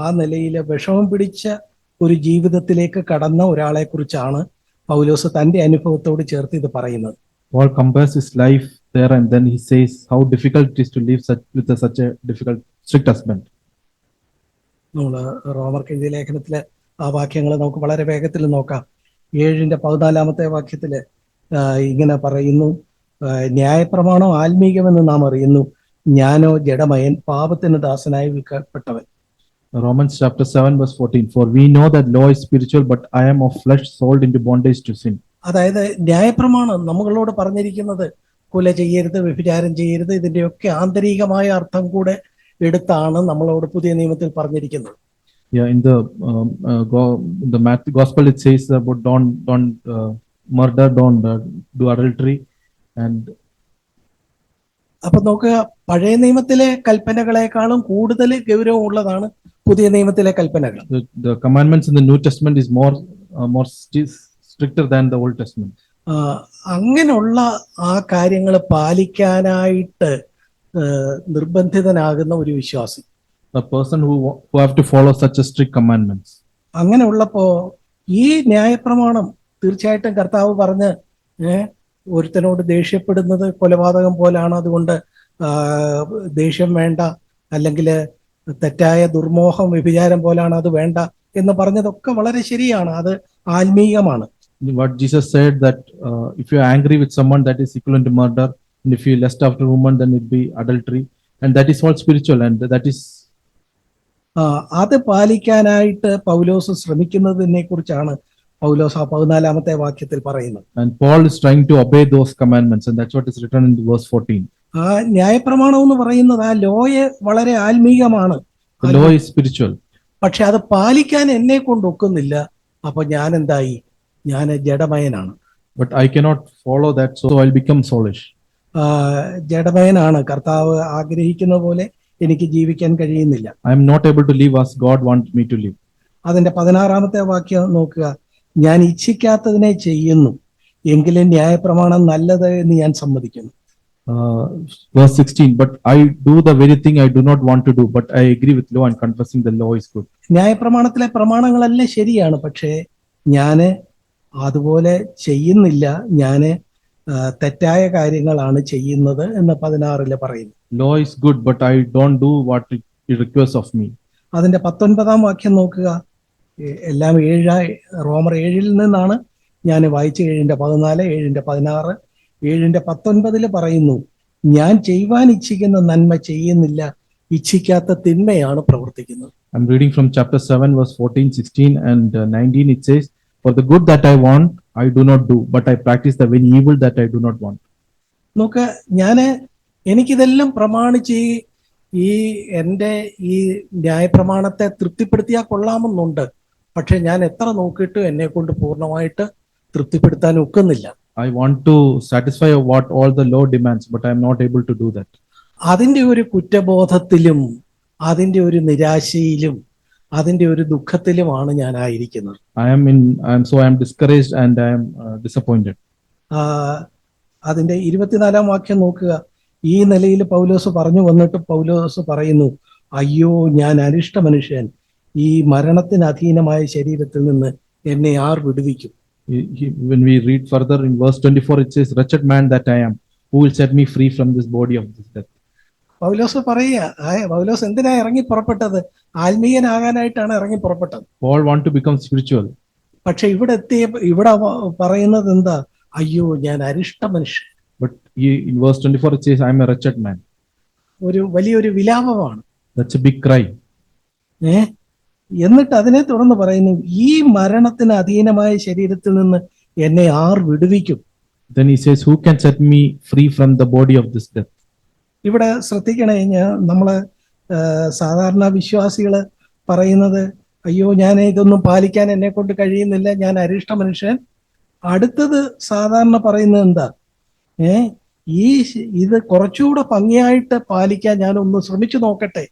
ആ നിലയിലെ വിഷമം പിടിച്ച ഒരു ജീവിതത്തിലേക്ക് കടന്ന ഒരാളെ കുറിച്ചാണ് പൗലോസ് തന്റെ അനുഭവത്തോട് ചേർത്ത് ഇത് പറയുന്നത്. Paul compares his life there and then he says how difficult it is to live with such a difficult strict husband. നമ്മൾ റോമർക്കെഴുതിയ ലേഖനത്തിലെ ആ വാക്യങ്ങൾ നമുക്ക് വളരെ വേഗത്തിൽ നോക്കാം. 7-ന്റെ 14-ാമത്തെ വാക്യത്തില് ഇങ്ങനെ പറയുന്നു, ന്യായപ്രമാണം ആത്മീകമെന്ന് നാം അറിയുന്നു, ഞാനോ ജഡമയൻ, പാപത്തിന് ദാസനായി വിൽക്കപ്പെട്ടവൻ. Romans chapter 7 verse 14. For we know that law is spiritual, but I am of flesh, sold into bondage to sin. അതായത് ന്യായപ്രമാണം നമ്മളോട് പറഞ്ഞിരിക്കുന്നത് കൊല ചെയ്യരുത്, വ്യഭിചാരം ചെയ്യരുത്, ഇതിന്റെയൊക്കെ ആന്തരികമായ അർത്ഥം കൂടെ എടുത്താണ് നമ്മളോട് പുതിയ നിയമത്തിൽ പറഞ്ഞിരിക്കുന്നത്. Yeah, in the gospel it says about don't murder, don't do adultery, and അപ്പൊ നോക്കുക, പഴയ നിയമത്തിലെ കൽപ്പനകളെക്കാളും കൂടുതൽ ഗൗരവമുള്ളതാണ് പുതിയ നിയമത്തിലെ കൽപ്പനകൾ. The commandments in the New Testament is more stricter than the Old Testament. അങ്ങനെയുള്ള ആ കാര്യങ്ങൾ പാലിക്കാനായിട്ട് നിർബന്ധിതനാകുന്ന ഒരു വിശ്വാസി, The person who have to follow such a strict commandments. അങ്ങനെയുള്ളപ്പോ ഈ ന്യായപ്രമാണം തീർച്ചയായിട്ടും കർത്താവ് പറഞ്ഞ് ഒരുത്തനോട് ദേഷ്യപ്പെടുന്നത് കൊലപാതകം പോലാണ്, അതുകൊണ്ട് ദേഷ്യം വേണ്ട, അല്ലെങ്കിൽ തെറ്റായ ദുർമോഹം വ്യഭിചാരം പോലാണ്, അത് വേണ്ട എന്ന് പറഞ്ഞതൊക്കെ വളരെ ശരിയാണ്. അത് ആത്മീയമാണ്. What Jesus said that if you are angry with someone, that is equivalent to murder, and if you lust after a woman, then it be adultery, and that is all spiritual, and that is അത് പാലിക്കാനായിട്ട് പൗലോസ് ശ്രമിക്കുന്നതിനെ കുറിച്ചാണ് പൗലോസ് 14-ാമത്തെ വാക്യത്തിൽ പറയുന്നത്. And Paul is trying to obey those commandments, and that's what is written in verse 14. ആ ന്യായപ്രമാണം എന്ന് പറയുന്നത് ആ ലോയെ വളരെ ആത്മീകമാണ്. The law is spiritual. പക്ഷെ അത് പാലിക്കാൻ എന്നെ കൊണ്ട് ഒക്കുന്നില്ല. അപ്പൊ ഞാൻ എന്തായി? ഞാൻ ജഡമയനാണ്. But I cannot follow that, so I'll become soulish. ജഡമയനാണ്. കർത്താവ് ആഗ്രഹിക്കുന്ന പോലെ എനിക്ക് ജീവിക്കാൻ കഴിയുന്നില്ല. I am not able to live as God wants me to live. അതിന്റെ 16-ാമത്തെ വാക്യം നോക്കുക, ഞാൻ ഇച്ഛിക്കാത്തതിനെ ചെയ്യുന്നു, എങ്കിലും ന്യായപ്രമാണം നല്ലത് എന്ന് ഞാൻ സമ്മതിക്കുന്നു. Verse 16, but I do the very thing I do not want to do, but I agree with law and confessing the law is good. ന്യായപ്രമാണത്തിലെ പ്രമാണങ്ങളെല്ലാം ശരിയാണ്, പക്ഷേ ഞാന് അതുപോലെ ചെയ്യുന്നില്ല, ഞാന് തെറ്റായ കാര്യങ്ങളാണ് ചെയ്യുന്നത് എന്ന് 16 പറയുന്നു. Law is good, but I don't do what it requires of me. അതിന്റെ 19 വാക്യം നോക്കുക. എല്ലാം റോമർ 7 നിന്നാണ് ഞാൻ വായിച്ച. 7:14, 7:16, 7:19 പറയുന്നു, ഞാൻ ചെയ്യുവാൻ ഇച്ഛിക്കുന്ന നന്മ ചെയ്യുന്നില്ല, ഇച്ഛിക്കാത്ത തിന്മയാണ് പ്രവർത്തിക്കുന്നത്. I'm reading from chapter 7, verse 14, 16, and 19. It says, for the good that I want, I do not do, but I practice the very evil that I do not want. നോക്ക്, എനിക്കിതെല്ലാം പ്രമാണിച്ച് എൻ്റെ ഈ ന്യായപ്രമാണത്തെ തൃപ്തിപ്പെടുത്തിയാൽ കൊള്ളാമെന്നുണ്ട്. പക്ഷെ ഞാൻ എത്ര നോക്കിയിട്ടും എന്നെ കൊണ്ട് പൂർണ്ണമായിട്ട് തൃപ്തിപ്പെടുത്താൻ ഒക്കുന്നില്ല. I want to satisfy what all the law demands, but I am not able to do that. അതിൻ്റെ ഒരു കുറ്റബോധത്തിലും അതിൻ്റെ ഒരു നിരാശയിലും അതിൻ്റെ ഒരു ദുഃഖത്തിലുമാണ് ഞാൻ ആയിരിക്കുന്നത്. I am discouraged and I am disappointed. അതിന്റെ 24 വാക്യം നോക്കുക. ഈ നിലയിൽ പൗലോസ് പറഞ്ഞു വന്നിട്ട് പൗലോസ് പറയുന്നു, അയ്യോ ഞാൻ അരിഷ്ട മനുഷ്യൻ, ഈ മരണത്തിന് അധീനമായ ശരീരത്തിൽ നിന്ന് എന്നെ ആർ വിടുവിക്കും. When we read further in verse 24, it says, wretched man that I am, who will set me free from this body of this death. പൗലോസ് പൗലോസ് എന്തിനാ ഇറങ്ങി പുറപ്പെട്ടത്? ആത്മീയനാകാനായിട്ടാണ് ഇറങ്ങി പുറപ്പെട്ടത്. Paul want to become spiritual. പക്ഷെ ഇവിടെ പറയുന്നത് എന്താ? അയ്യോ ഞാൻ അരിഷ്ട മനുഷ്യൻ. But in verse 24 it says, I am a wretched man. ഒരു വലിയൊരു വിലാപമാണ്. That's a big cry. എന്നിട്ട് അതിനെ തുടർന്ന് പറയുന്നു, ഈ മരണത്തിന് അധീനമായ ശരീരത്തിൽ നിന്ന് എന്നെ ആർ വിടുവിക്കും. Then he says, who can set me free from the body of this death? ഇവിടെ ശ്രദ്ധിക്കണേ, നമ്മള് സാധാരണ വിശ്വാസികള് പറയുന്നത്, അയ്യോ ഞാൻ ഇതൊന്നും പാലിക്കാൻ എന്നെ കൊണ്ട് കഴിയുന്നില്ല, ഞാൻ അരിഷ്ട മനുഷ്യൻ. അടുത്തത് സാധാരണ പറയുന്നത് എന്താ? ഇത് കുറച്ചുകൂടെ ഭംഗിയായിട്ട് പാലിക്കാൻ ഞാൻ ഒന്ന് ശ്രമിച്ചു നോക്കട്ടെ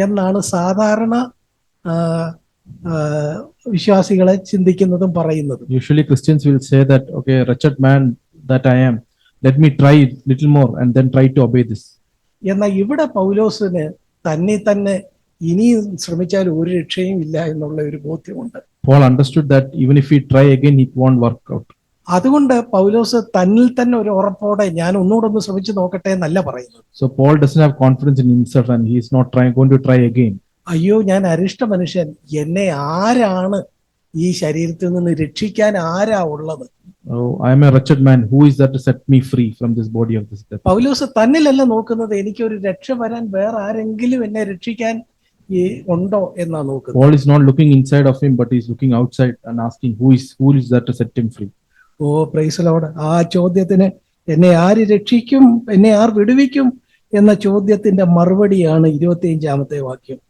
എന്നാണ് സാധാരണ വിശ്വാസികളെ ചിന്തിക്കുന്നതും പറയുന്നതും. Usually Christians will say that, okay, wretched man that I am, let me try little more and then try to obey this. എന്നാൽ ഇവിടെ പൗലോസിന് തന്നെ ഇനിയും ശ്രമിച്ചാൽ ഒരു രക്ഷയും ഇല്ല എന്നുള്ള ഒരു ബോധ്യമുണ്ട്. Paul understood that even if he try again, it won't work out. അതുകൊണ്ട് പൗലോസ് തന്നിൽ തന്നെ ഒരു ഉറപ്പോടെ ഞാൻ ഒന്നുകൂടെ ഒന്ന് ശ്രമിച്ചു നോക്കട്ടെ എന്നല്ല പറയുന്നത്. So Paul doesn't have confidence in himself and he is not going to try again. അയ്യോ ഞാൻ അരിഷ്ട മനുഷ്യൻ, എന്നെ ആരാണ് ഈ ശരീരത്തിൽ നിന്ന് രക്ഷിക്കാൻ ആരാ ഉള്ളത്? Oh, I am a wretched man, who is there to set me free from this body of this death? പൗലോസ് തന്നിലല്ല നോക്കുന്നത്, എനിക്കൊരു രക്ഷ വരാൻ വേറെ ആരെങ്കിലും എന്നെ രക്ഷിക്കാൻ ഉണ്ടോ എന്നാ നോക്കുന്നത്. Paul is not looking inside of him, but he is looking outside and asking, who is there to set him free? O praise the Lord. ആ ചോദ്യത്തിന് എന്നെ ആര് രക്ഷിക്കും, എന്നെ ആർ വിടുവിക്കും എന്ന ചോദ്യത്തിന്റെ മറുപടിയാണ് 25-ാമത്തെ വാക്യം.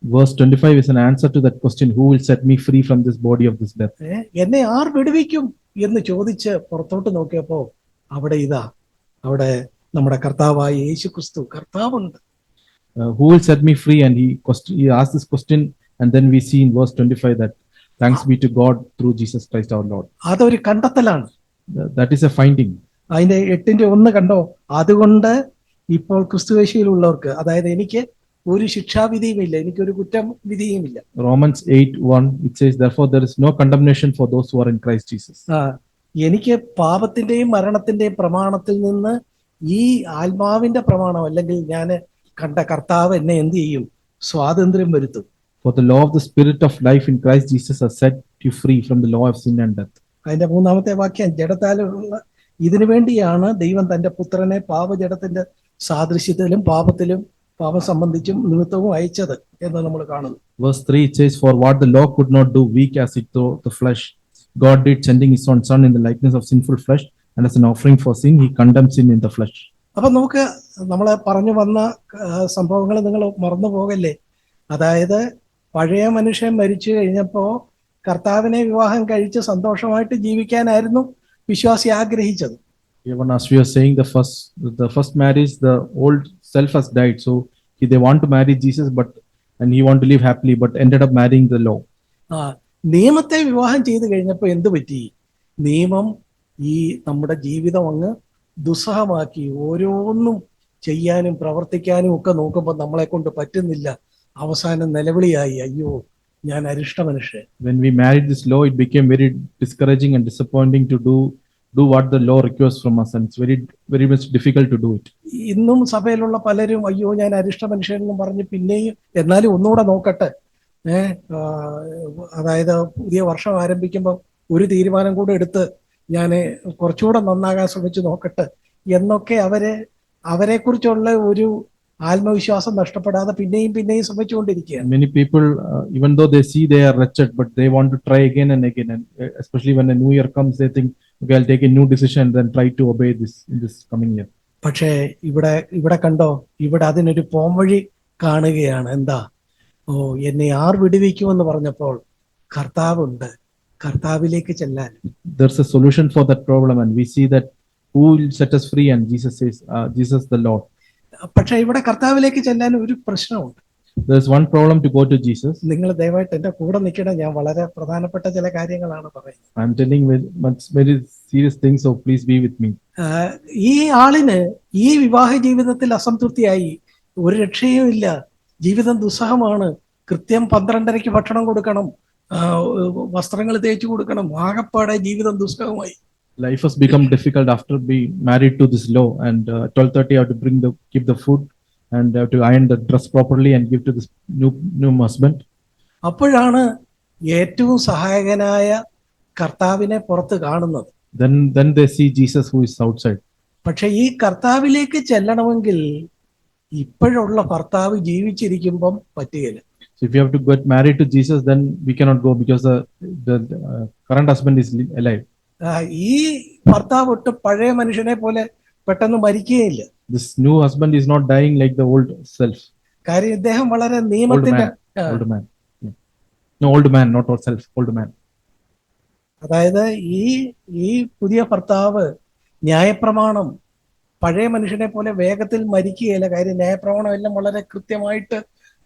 Verse 25 is an answer to that question, who will set me free from this body of this death? എന്നെ ആർ വിടുവിക്കും എന്ന് ചോദിച്ച് പുറത്തോട്ട് നോക്കിയപ്പോ അവിടെ നമ്മുടെ കർത്താവായ യേശുക്രിസ്തു കർത്താവുണ്ട്. Who will set me free? And he asked this question, and then we see in verse 25 that thanks be to God through Jesus Christ our Lord. അതൊരു കണ്ടെത്തലാണ്. That is a finding. അതിന്റെ 8:1 കണ്ടോ? അതുകൊണ്ട് ഇപ്പോൾ ക്രിസ്തുയേശുവിലുള്ളവർക്ക്, അതായത് എനിക്ക് ഒരു ശിക്ഷാവിധിയും ഇല്ല, എനിക്കൊരു കുറ്റം വിധിയും ഇല്ല. Romans 8:1 it says, therefore there is no condemnation for those who are in Christ Jesus. എനിക്ക് പാപത്തിന്റെയും മരണത്തിന്റെയും പ്രമാണത്തിൽ നിന്ന് ഈ ആത്മാവിന്റെ പ്രമാണം, അല്ലെങ്കിൽ ഞാൻ കണ്ട കർത്താവ് എന്നെ എന്ത് ചെയ്യും? സ്വാതന്ത്ര്യം വരുത്തും. For the law of the spirit of life in Christ Jesus has set you free from the law of sin and death. അതിന്റെ 3-ാമത്തെ വാക്യം, ജഡത്താലുള്ള ഇതിനു വേണ്ടിയാണ് ദൈവം തന്റെ പുത്രനെ പാപജഡത്തിന്റെ സാദൃശ്യത്തിലും പാപം സംബന്ധിച്ചും നിമിത്തവും അയച്ചത് എന്ന് നമ്മൾ കാണുന്നു. Verse 3 it says, for what the law could not do, weak as it through the flesh, God did, sending his own son in the likeness of sinful flesh, and as an offering for sin he condemned sin in the flesh. അപ്പൊ നമുക്ക് നമ്മളെ പറഞ്ഞു വന്ന സംഭവങ്ങൾ നിങ്ങൾ മറന്നു പോകല്ലേ. അതായത് പഴയ മനുഷ്യൻ മരിച്ചു കഴിഞ്ഞപ്പോ കർത്താവിനെ വിവാഹം കഴിച്ച് സന്തോഷമായിട്ട് ജീവിക്കാനായിരുന്നു വിശ്വാസി ആഗ്രഹിച്ചത്. Even as we are saying, the first marriage, the old self has died, so they want to marry Jesus, and he want to live happily, but ended up marrying the law. നിയമത്തെ വിവാഹം ചെയ്തു കഴിഞ്ഞപ്പോ എന്ത് പറ്റി? നിയമം ഈ നമ്മുടെ ജീവിതം അങ്ങ് ദുസ്സഹമാക്കി ഓരോന്നും ചെയ്യാനും പ്രവർത്തിക്കാനും ഒക്കെ നോക്കുമ്പോൾ നമ്മളെ കൊണ്ട് പറ്റുന്നില്ല. അവസാനം നിലവിളിയായി, അയ്യോ ഞാൻ അരിഷ്ട മനുഷ്യൻ. When we married this law, it became very discouraging and disappointing to do what the law requires from us, and it's very much difficult to do it. ഇന്നും സഭയിലുള്ള പലരും അയ്യോ ഞാൻ അരിഷ്ട മനുഷ്യൻ എന്ന് പറഞ്ഞ് പിന്നെയും എന്നാലും ഒന്നുകൂടെ നോക്കട്ടെ, അതായത് പുതിയ വർഷം ആരംഭിക്കുമ്പോൾ ഒരു തീരുമാനം കൂടെ എടുത്ത് ഞാൻ കുറച്ചുകൂടെ നന്നാകാൻ ശ്രമിച്ചു നോക്കട്ടെ എന്നൊക്കെ അവരെ കുറിച്ചുള്ള ഒരു ആത്മവിശ്വാസം നഷ്ടപ്പെടാതെ പിന്നെയും ശ്രമിച്ചുകൊണ്ടിരിക്കുകയാണ്. Many people, even though they see they are wretched, but they want to try again and again, and especially when a new year comes, they think, okay, I'll take a new decision and then try to obey this in this coming year. പക്ഷേ ഇവിടെ കണ്ടോ, ഇവിടെ അതിനൊരു പോംവഴി കാണുകയാണ്. എന്താ? ഓ, എന്നെ R വിടുവിക്കുമെന്ന് പറഞ്ഞപ്പോൾ കർത്താവുണ്ട്, കർത്താവിലേക്ക് ചെല്ലാൻ. There's a solution for that problem, and we see that who will set us free, and Jesus says, Jesus the Lord. പക്ഷെ ഇവിടെ കർത്താവിലേക്ക് ചെല്ലാൻ ഒരു പ്രശ്നമുണ്ട്. There's one problem to go to Jesus. നിങ്ങൾ ദയവായിട്ട് എന്റെ കൂടെ നിൽക്കണം, ഞാൻ വളരെ പ്രധാനപ്പെട്ട ചില കാര്യങ്ങളാണ് പറയുന്നത്. I'm telling very serious things, so please be with me. ഈ ആളിന് ഈ വിവാഹ ജീവിതത്തിൽ അസംതൃപ്തിയായി, ഒരു രക്ഷയും ഇല്ല, ജീവിതം ദുസ്സഹമാണ്, കൃത്യം 12:30 ഭക്ഷണം കൊടുക്കണം, വസ്ത്രങ്ങൾ തേച്ചു കൊടുക്കണം, ആകപ്പാടെ ജീവിതം ദുസ്സഹമായി. Life has become difficult after being married to this law, and 12:30 I have to keep the food, and I have to iron the dress properly and give to this new husband. അപ്പോഴാണ് ഏറ്റവും സഹായകനായ കർത്താവിനെ പുറത്ത് കാണുന്നത്. Then they see Jesus who is outside. പക്ഷെ ഈ കർത്താവിലേക്ക് ചെല്ലണമെങ്കിൽ ഇപ്പോഴുള്ള ഭർത്താവ് ജീവിച്ചിരിക്കുമ്പം പറ്റുകയില്ല. So if you have to get married to Jesus, then we cannot go because the current husband is alive. ഈ ഭർത്താവ് ഒട്ട് പഴയ മനുഷ്യനെ പോലെ പെട്ടെന്ന് മരിക്കുകയില്ല. This new husband is not dying like the old self. കാര്യം ഇദ്ദേഹം വളരെ നിയമത്തിന്റെ Old man. Yeah. No, old man, not old self, old man. അതായത് ഈ പുതിയ ഭർത്താവ് ന്യായപ്രമാണം പഴയ മനുഷ്യനെ പോലെ വേഗത്തിൽ മരിക്കുകയില്ല. കാര്യം ന്യായപ്രമാണം എല്ലാം വളരെ കൃത്യമായിട്ട്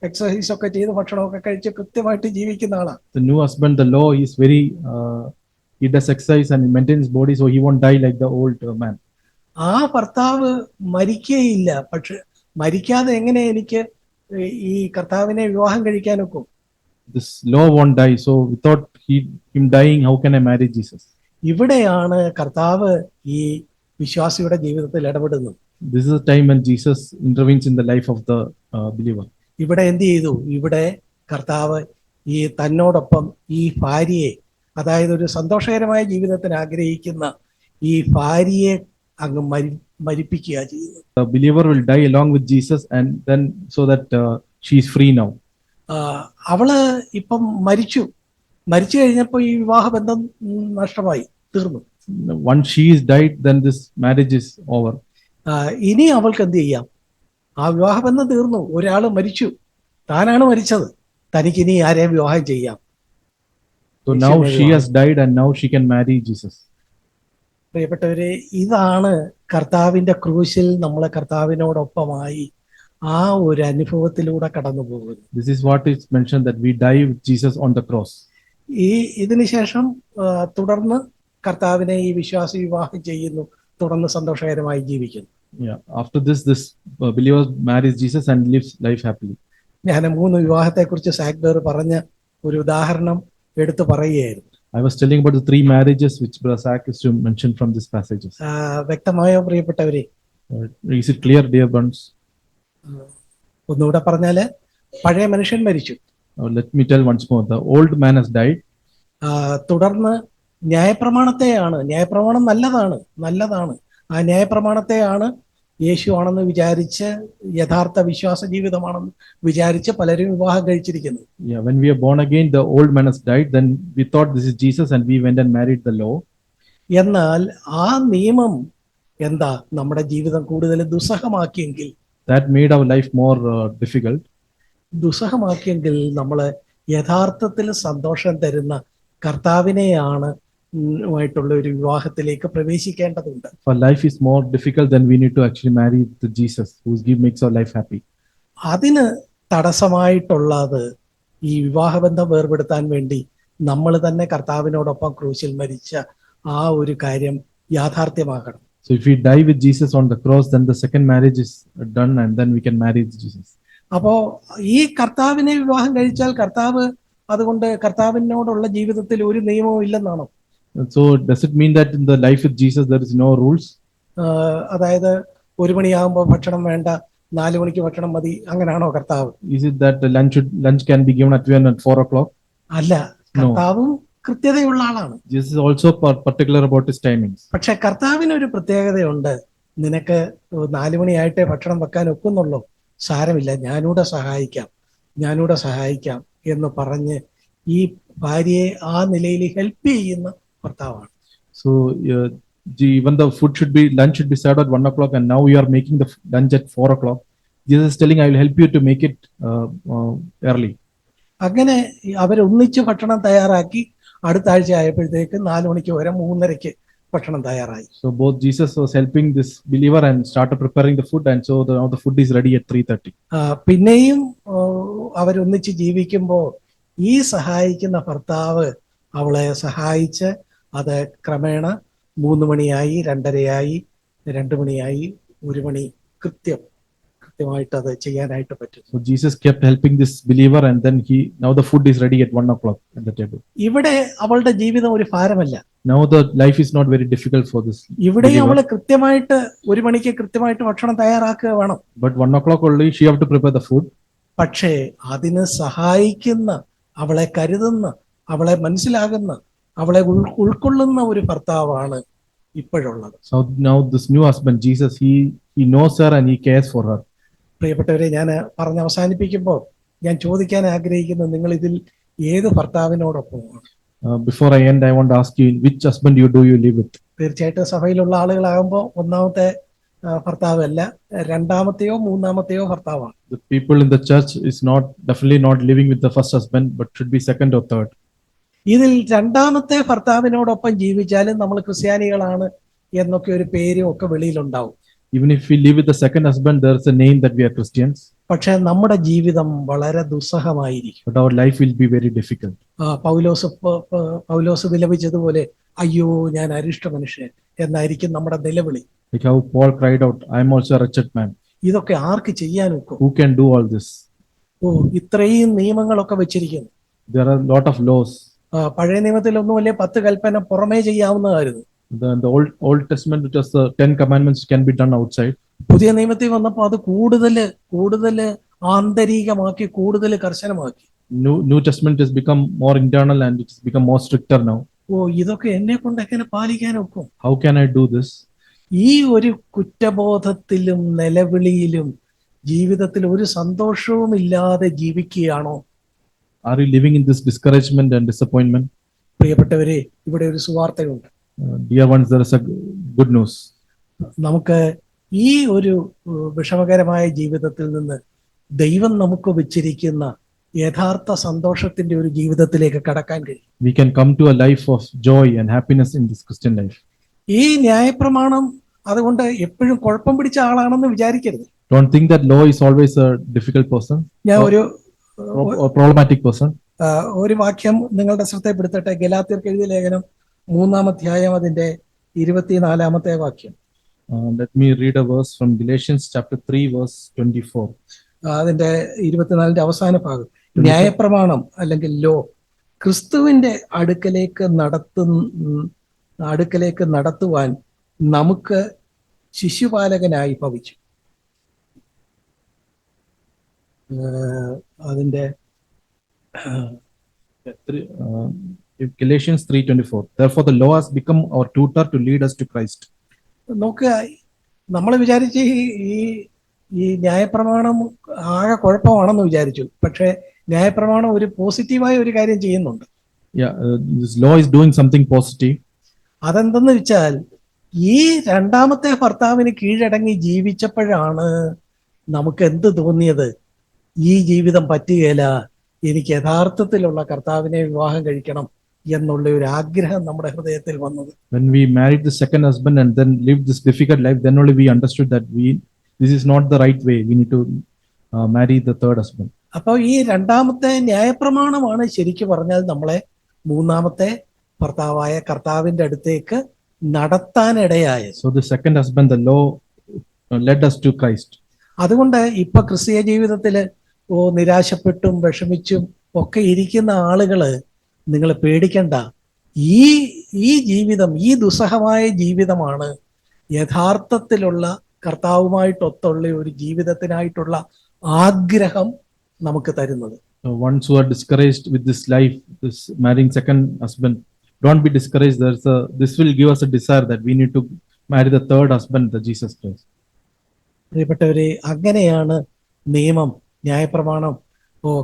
എക്സസൈസ് ഒക്കെ ചെയ്ത് ഭക്ഷണമൊക്കെ കഴിച്ച് കൃത്യമായിട്ട് ജീവിക്കുന്ന ആളാണ്. The new husband, the law is very he does exercise and maintains body, so he won't die like the old man. ആ ഭർത്താവ് മരിക്കുകയില്ല. പക്ഷെ മരിക്കാതെ എങ്ങനെ എനിക്ക് ഈ കർത്താവിനെ വിവാഹം കഴിക്കാനൊക്കും? This law won't die, so without him dying, how can I marry Jesus? ഇവിടെയാണ് കർത്താവ് ഈ വിശ്വാസിയുടെ ജീവിതത്തിൽ ഇടപെടുന്നത്. This is the time when Jesus intervenes in the life of the believer. ഇവിടെ എന്ത് ചെയ്തു? ഇവിടെ കർത്താവ് ഈ തന്നോടൊപ്പം ഈ ഭാര്യയെ, അതായത് ഒരു സന്തോഷകരമായ ജീവിതത്തിന് ആഗ്രഹിക്കുന്ന ഈ ഭാര്യയെ അങ്ങ് മരിപ്പിക്കുക ചെയ്യുന്നത്. The believer will die along with Jesus, and then so that she is free now. അവള് ഇപ്പം മരിച്ചു കഴിഞ്ഞപ്പോൾ ഈ വിവാഹബന്ധം നഷ്ടമായി, തീർന്നു. Once she is died, then this marriage is over. ഇനി അവൾക്ക് എന്ത് ചെയ്യാം? ആ വിവാഹബന്ധം തീർന്നു, ഒരാള് മരിച്ചു, താനാണ് മരിച്ചത്, തനിക്കിനി ആരെയും വിവാഹം ചെയ്യാം. So now she has died, and now she can marry Jesus. പ്രിയപ്പെട്ടവരെ, ഇതാണ് കർത്താവിന്റെ ക്രൂശിൽ നമ്മളെ കർത്താവിനോടൊപ്പമായി ആ ഒരു അനുഭവത്തിലൂടെ കടന്നു പോകുന്നത്. This is what is mentioned, that we die with Jesus on the cross. ഇതിനുശേഷം തുടർന്ന് കർത്താവിനെ ഈ വിശ്വാസി വിവാഹം ചെയ്യുന്നു, തുടർന്ന് സന്തോഷകരമായി ജീവിക്കുന്നു. Yeah. After this believer marries Jesus and lives life happily. ഞാൻ 3 വിവാഹത്തെക്കുറിച്ച് സാഗ്ബർ പറഞ്ഞ ഒരു ഉദാഹരണം എടുത്തു പറയുകയായിരുന്നു. I was telling about the 3 marriages which Brother Zach is to mention from these passages. വ്യക്തമായോ പ്രിയപ്പെട്ടവരെ? Is it clear, dear ones? ഒന്നുകൂടെ പറഞ്ഞാല്, പഴയ മനുഷ്യൻ മരിച്ചു. Let me tell once more. The old man has died. തുടർന്ന് ന്യായപ്രമാണം നല്ലതാണ്. ആ ന്യായപ്രമാണത്തെയാണ് യേശു ആണെന്ന് വിചാരിച്ച്, യഥാർത്ഥ വിശ്വാസ ജീവിതമാണെന്ന് വിചാരിച്ച് പലരും വിവാഹം കഴിച്ചിരിക്കുന്നു. Yeah, when we are born again, the old man has died. Then we thought this is Jesus, and we went and married the law. എന്നാൽ ആ നിയമം എന്താ നമ്മുടെ ജീവിതം കൂടുതൽ ദുസ്സഹമാക്കിയെങ്കിൽ, that made our life more difficult. ദുസ്സഹമാക്കിയെങ്കിൽ നമ്മൾ യഥാർത്ഥത്തിൽ സന്തോഷം തരുന്ന കർത്താവിനെയാണ് ായിട്ടുള്ള ഒരു വിവാഹത്തിലേക്ക് പ്രവേശിക്കേണ്ടതുണ്ട്. For life is more difficult, then we need to actually marry the Jesus who makes our life happy. അതിന് തടസ്സമായിട്ടുള്ളത് ഈ വിവാഹബന്ധം വേർപെടുത്താൻ വേണ്ടി നമ്മൾ തന്നെ കർത്താവിനോടൊപ്പം ക്രൂശിൽ മരിച്ച ആ ഒരു കാര്യം യാഥാർത്ഥ്യമാകണം. So if we die with Jesus on the cross, then the second marriage is done, and then we can marry Jesus. അപ്പോ ഈ കർത്താവിനെ വിവാഹം കഴിച്ചാൽ കർത്താവ് അതുകൊണ്ട് കർത്താവിനോടുള്ള ജീവിതത്തിൽ ഒരു നിയമവും ഇല്ലെന്നാണോ? And so does it mean that in the life with Jesus there is no rules? അതായത് 1 മണിയാകുമ്പോൾ ഭക്ഷണം വേണ്ട, 4 മണിക്ക് ഭക്ഷണം മതി, അങ്ങനെയാണോ കർത്താവ്? Is it that the lunch can be given at 1 and 4 o'clock? അല്ല, കർത്താവും കൃത്യതയുള്ള ആളാണ്. Jesus is also particular about his timings. പക്ഷെ കർത്താവിന് ഒരു പ്രത്യേകതയുണ്ട്. നിനക്ക് 4 മണിയായിട്ടേ ഭക്ഷണം വെക്കാൻ ഒക്കുന്നുള്ളൂ, സാരമില്ല, ഞാനൂടെ സഹായിക്കാം എന്ന് പറഞ്ഞ് ഈ ഭാര്യയെ ആ നിലയിൽ ഹെൽപ്പ് ചെയ്യുന്ന ഭർത്താവാണ്. So even the lunch should be served at 1 o'clock, and now you are making the lunch at 4 o'clock. Jesus is telling, I will help you to make it early. അങ്ങനെ അവരൊന്നിച്ച് ഭക്ഷണം തയ്യാറാക്കി. അടുത്ത ആഴ്ച ആയപ്പോഴത്തേക്ക് 4 മണിക്ക് വരെ 3:30-ക്ക് ഭക്ഷണം തയ്യാറായി. So both Jesus was helping this believer and started preparing the food, and so now the food is ready at 3:30. പിന്നെയും അവരൊന്നിച്ച് ജീവിക്കുമ്പോൾ ഈ സഹായിക്കുന്ന ഭർത്താവ് അവളെ സഹായിച്ച് അത് ക്രമേണ 3 മണിയായി, 2:30-ആയി, 2 മണിയായി, 1 മണി കൃത്യമായിട്ട് അത് ചെയ്യാനായിട്ട് പറ്റും. So Jesus kept helping this believer, and then now the food is ready at 1 o'clock at the table. ഇവിടെ അവളുടെ ജീവിതം ഒരു ഭാരമല്ല. Now the life is not very difficult for this. ഇവിടെ അവള് കൃത്യമായിട്ട് 1 മണിക്ക് കൃത്യമായിട്ട് ഭക്ഷണം തയ്യാറാക്കുക വേണം. But 1 o'clock only she have to prepare the food. പക്ഷേ അതിന് സഹായിക്കുന്ന, അവളെ കരുതുന്ന, അവളെ മനസ്സിലാകുന്ന, അവളെ ഉൾക്കൊള്ളുന്ന ഒരു ഭർത്താവാണ് ഇപ്പോഴുള്ളത്. So now this new husband Jesus, he knows her and he cares for her. പ്രിയപ്പെട്ടവരെ, ഞാൻ പറഞ്ഞ് അവസാനിപ്പിക്കുമ്പോൾ ഞാൻ ചോദിക്കാൻ ആഗ്രഹിക്കുന്നത്, നിങ്ങൾ ഇതിൽ ഏത് ഭർത്താവിനോടൊപ്പമാണ്? Before I end, I want to ask you, which husband do you live with? തീർച്ചയായിട്ടും സഭയിലുള്ള ആളുകളാകുമ്പോൾ ഒന്നാമത്തെ ഭർത്താവല്ല, രണ്ടാമത്തെയോ മൂന്നാമത്തെയോ ഭർത്താവാണ്. The people in the church is definitely not living with the first husband, but should be second or third. ഇതിൽ രണ്ടാമത്തെ ഭർത്താവിനോടൊപ്പം ജീവിച്ചാലും നമ്മൾ ക്രിസ്ത്യാനികളാണ് എന്നൊക്കെ ഒരു പേരും ഒക്കെ വെളിയിലുണ്ടാവും. Even if we live with the second husband, there is a name that we are Christians. പക്ഷെ നമ്മുടെ ജീവിതം വളരെ ദുസ്സഹമായിരിക്കും. But our life will be very difficult. പൗലോസ് വിലപിച്ചതുപോലെ, അയ്യോ ഞാൻ അരിഷ്ട മനുഷ്യൻ എന്നായിരിക്കും നമ്മുടെ നിലവിളി. Like how Paul cried out, I am also a wretched man. ഇതൊക്കെ ആർക്ക് ചെയ്യാൻ ഒക്കും? Who can do all this? ഇത്രയും നിയമങ്ങളൊക്കെ വെച്ചിരിക്കുന്നു. There are a lot of laws. പഴയ നിയമത്തിലൊന്നുമല്ലേ 10 കൽപ്പന പുറമേ ചെയ്യാവുന്നതായിരുന്നു. The Old Testament, which was the 10 commandments, can be done outside. പുതിയ നിയമത്തിൽ വന്നപ്പോൾ അത് കൂടുതൽ ആന്തരികമാക്കി, കൂടുതൽ കർശനമാക്കി. New Testament has become more internal and it has become more stricter now. ഇതൊക്കെ എന്നെ കൊണ്ട് എങ്ങനെ പാലിക്കാൻ ഒക്കും? How can I do this? ഈ ഒരു കുറ്റബോധത്തിലും നിലവിളിയിലും ജീവിതത്തിൽ ഒരു സന്തോഷവും ഇല്ലാതെ ജീവിക്കുകയാണോ? Are you living in this discouragement and disappointment? പ്രിയപ്പെട്ടവരെ, ഇവിടെ ഒരു സുവാർത്തയുണ്ട്. Dear ones, there is a good news. നമുക്ക് ഈ ഒരു വിഷമകരമായ ജീവിതത്തിൽ നിന്ന് ദൈവം നമുക്ക് വെച്ചിരിക്കുന്ന യഥാർത്ഥ സന്തോഷത്തിന്റെ ഒരു ജീവിതത്തിലേക്ക് കടക്കാൻ കഴിയും. We can come to a life of joy and happiness in this Christian life. ഈ ന്യായപ്രമാണം അതുകൊണ്ട് എപ്പോഴും കുഴപ്പം പിടിച്ച ആളാണെന്ന് വിചാരിക്കരുത്. Don't think that law is always a difficult person ഞാൻ or problematic person. ഒരു വാക്യം നിങ്ങളുടെ ശ്രദ്ധപ്പെടുത്തട്ടെ. ഗലാത്യർക്ക് എഴുതിയ ലേഖനം 3-ാം അധ്യായം അതിന്റെ 24-ാമത്തെ വാക്യം. Let me read a verse from Galatians chapter 3 verse 24. അതിന്റെ 24-ന്റെ അവസാന ഭാഗം. ന്യായപ്രമാണം അല്ലെങ്കിൽ ലോ ക്രിസ്തുവിന്റെ അടുക്കലേക്ക് നടത്തുവാൻ നമുക്ക് ശിശുപാലകനായി ഭവിച്ചു. അതിന്റെ Galatians 3:24. Therefore the law has become our tutor to lead us to Christ. നോക്കുക, നമ്മൾ വിചാരിച്ച് ഈ ന്യായപ്രമാണം ആകെ കുഴപ്പമാണെന്ന് വിചാരിച്ചു. പക്ഷെ ന്യായപ്രമാണം ഒരു പോസിറ്റീവായ ഒരു കാര്യം ചെയ്യുന്നുണ്ട്. This law is doing something positive. അതെന്തെന്ന് വെച്ചാൽ, ഈ രണ്ടാമത്തെ ഭർത്താവിന് കീഴടങ്ങി ജീവിച്ചപ്പോഴാണ് നമുക്ക് എന്ത് തോന്നിയത്? ഈ ജീവിതം പറ്റുകയില്ല, എനിക്ക് യഥാർത്ഥത്തിലുള്ള കർത്താവിനെ വിവാഹം കഴിക്കണം എന്നുള്ള ഒരു ആഗ്രഹം നമ്മുടെ ഹൃദയത്തിൽ വന്നത്. When we married the second husband and then lived this difficult life, then only we understood that this is not the right way. We need to marry the third husband. അപ്പോൾ ഈ രണ്ടാമത്തെ ന്യായപ്രമാണമാണ് ശരിക്കും പറഞ്ഞാൽ നമ്മളെ മൂന്നാമത്തെ ഭർത്താവായ കർത്താവിന്റെ അടുത്തേക്ക് നടത്താനിടയായത്. So the second husband, the law led us to Christ. അതുകൊണ്ട് ഇപ്പൊ ക്രിസ്തീയ ജീവിതത്തില് നിരാശപ്പെട്ടും വിഷമിച്ചും ഒക്കെ ഇരിക്കുന്ന ആളുകള് നിങ്ങൾ പേടിക്കണ്ട. ഈ ഈ ജീവിതം, ഈ ദുസ്സഹമായ ജീവിതമാണ് യഥാർത്ഥത്തിലുള്ള കർത്താവുമായിട്ടൊത്തുള്ള ഒരു ജീവിതത്തിനായിട്ടുള്ള ആഗ്രഹം നമുക്ക് തരുന്നത്. Ones who are discouraged with this life, this marrying second husband, don't be discouraged. This will give us a desire that we need to marry the third husband, the Jesus Christ. പ്രിയപ്പെട്ടവരെ, അങ്ങനെയാണ് നിയമം, ന്യായപ്രമാണം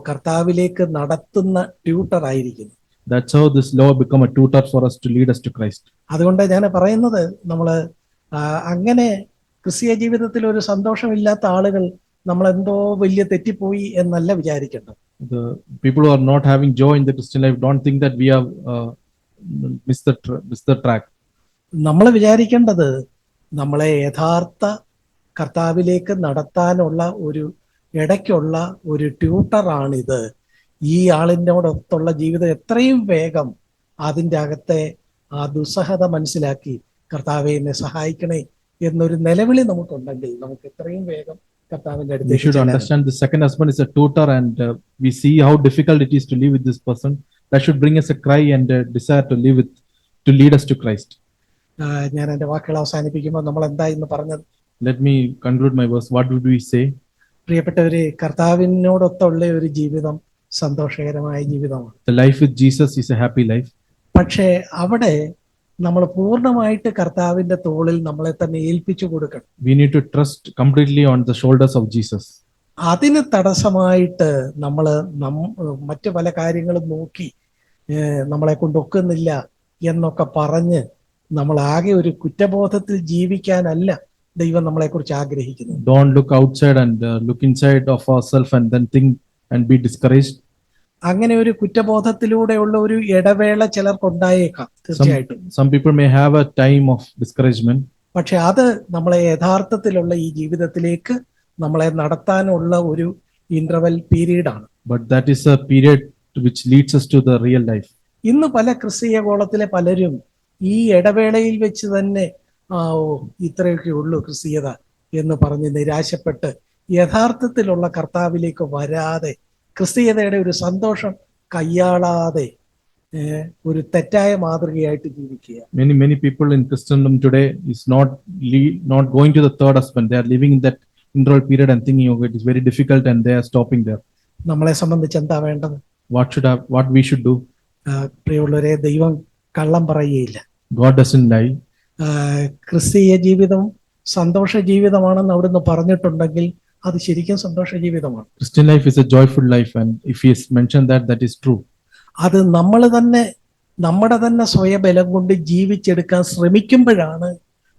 കർത്താവിലേക്ക് നടത്തുന്ന tutor ആയിരിക്കുന്നു. That's how this law become a tutor for us to lead us to Christ. അതുകൊണ്ട് ഞാൻ പറയുന്നത്, നമ്മള് അങ്ങനെ ക്രിസ്തീയ ജീവിതത്തിൽ ഒരു സന്തോഷമില്ലാത്ത ആളുകൾ നമ്മൾ എന്തോ വലിയ തെറ്റിപ്പോയി എന്നല്ല വിചാരിക്കേണ്ടത്. The people who are not having joy in the Christian life don't think that we have missed the track. നമ്മൾ വിചാരിക്കേണ്ടത്, നമ്മളെ യഥാർത്ഥ കർത്താവിലേക്ക് നടത്താനുള്ള ഒരു ഇടയ്ക്കുള്ള ഒരു ട്യൂട്ടറാണിത്. ഈ ആളിനോടൊത്തുള്ള ജീവിതം എത്രയും വേഗം അതിൻ്റെ അകത്തെ ആ ദുസ്സഹത മനസ്സിലാക്കി കർത്താവെ എന്നെ സഹായിക്കണേ എന്നൊരു നിലവിളി നമുക്കുണ്ടെങ്കിൽ നമുക്ക് എത്രയും വേഗം കർത്താവിന്റെ We അടുത്തേക്ക് should ചെല്ലാൻ. understand the second husband is a tutor, and we see how difficult it is to live with this person. That should bring us a cry and a desire to live with, to lead us to Christ. ഞാൻ എൻ്റെ വാക്കുകൾ അവസാനിപ്പിക്കുമ്പോൾ നമ്മൾ എന്താ ഇന്ന് പറഞ്ഞത്? Let me conclude my verse. What would we say? പ്രിയപ്പെട്ടവര്, കർത്താവിനോടൊത്തുള്ള ഒരു ജീവിതം സന്തോഷകരമായ ജീവിതമാണ്. The life with Jesus is a happy life. പക്ഷേ അവിടെ നമ്മൾ പൂർണ്ണമായിട്ട് കർത്താവിന്റെ തോളിൽ നമ്മളെ തന്നെ ഏൽപ്പിച്ചു കൊടുക്കണം. We need to trust completely on the shoulders of Jesus. അതിന് തടസ്സമായിട്ട് നമ്മള് മറ്റു പല കാര്യങ്ങളും നോക്കി നമ്മളെ കൊണ്ടൊക്കുന്നില്ല എന്നൊക്കെ പറഞ്ഞ് നമ്മൾ ആകെ ഒരു കുറ്റബോധത്തിൽ ജീവിക്കാനല്ല ദൈവം നമ്മളെ കുറിച്ച് ആഗ്രഹിക്കുന്നു. Don't look outside and look inside of ourselves and then think and be discouraged. അങ്ങനെ ഒരു കുറ്റബോധത്തിലൂടെയുള്ള ഒരു ഇടവേള ചിലർക്കുണ്ടായേക്കാം, തീർച്ചയായിട്ടും. Some people may have a time of discouragement. പക്ഷെ അത് നമ്മളെ യഥാർത്ഥത്തിലുള്ള ഈ ജീവിതത്തിലേക്ക് നമ്മളെ നടത്താനുള്ള ഒരു ഇന്റർവെൽ പീരീഡ് ആണ്. But that is a period which leads us to the real life. ഇന്ന് പല ക്രിസ്തീയ ഗോളത്തിലെ പലരും ഈ ഇടവേളയിൽ വെച്ച് തന്നെ ഇത്രയൊക്കെ ഉള്ളൂ ക്രിസ്തീയത എന്ന് പറഞ്ഞ് നിരാശപ്പെട്ട് യഥാർത്ഥത്തിലുള്ള കർത്താവിലേക്ക് വരാതെ, ക്രിസ്തീയതയുടെ ഒരു സന്തോഷം കയ്യാളാതെ ഒരു തെറ്റായ മാതൃകയായിട്ട് ജീവിക്കുക. Many people in Christendom today is not going to the third husband. They are living in that interval period and thinking, oh, it is very difficult, and they are stopping there. നമ്മളെ സംബന്ധിച്ച് എന്താ വേണ്ടത്? What we should do? പ്രിയമുള്ളവരെ, ദൈവം കള്ളം പറയുകയില്ല. God doesn't lie. ക്രിസ്തീയ ജീവിതം സന്തോഷ ജീവിതമാണെന്ന് അവിടുന്ന് പറഞ്ഞിട്ടുണ്ടെങ്കിൽ അത് ശരിക്കും സന്തോഷ ജീവിതമാണ്. Christian life is a joyful life, and if he has mentioned that, that is true. അത് നമ്മുടെ തന്നെ സ്വയബലം കൊണ്ട് ജീവിച്ചെടുക്കാൻ ശ്രമിക്കുമ്പോഴാണ്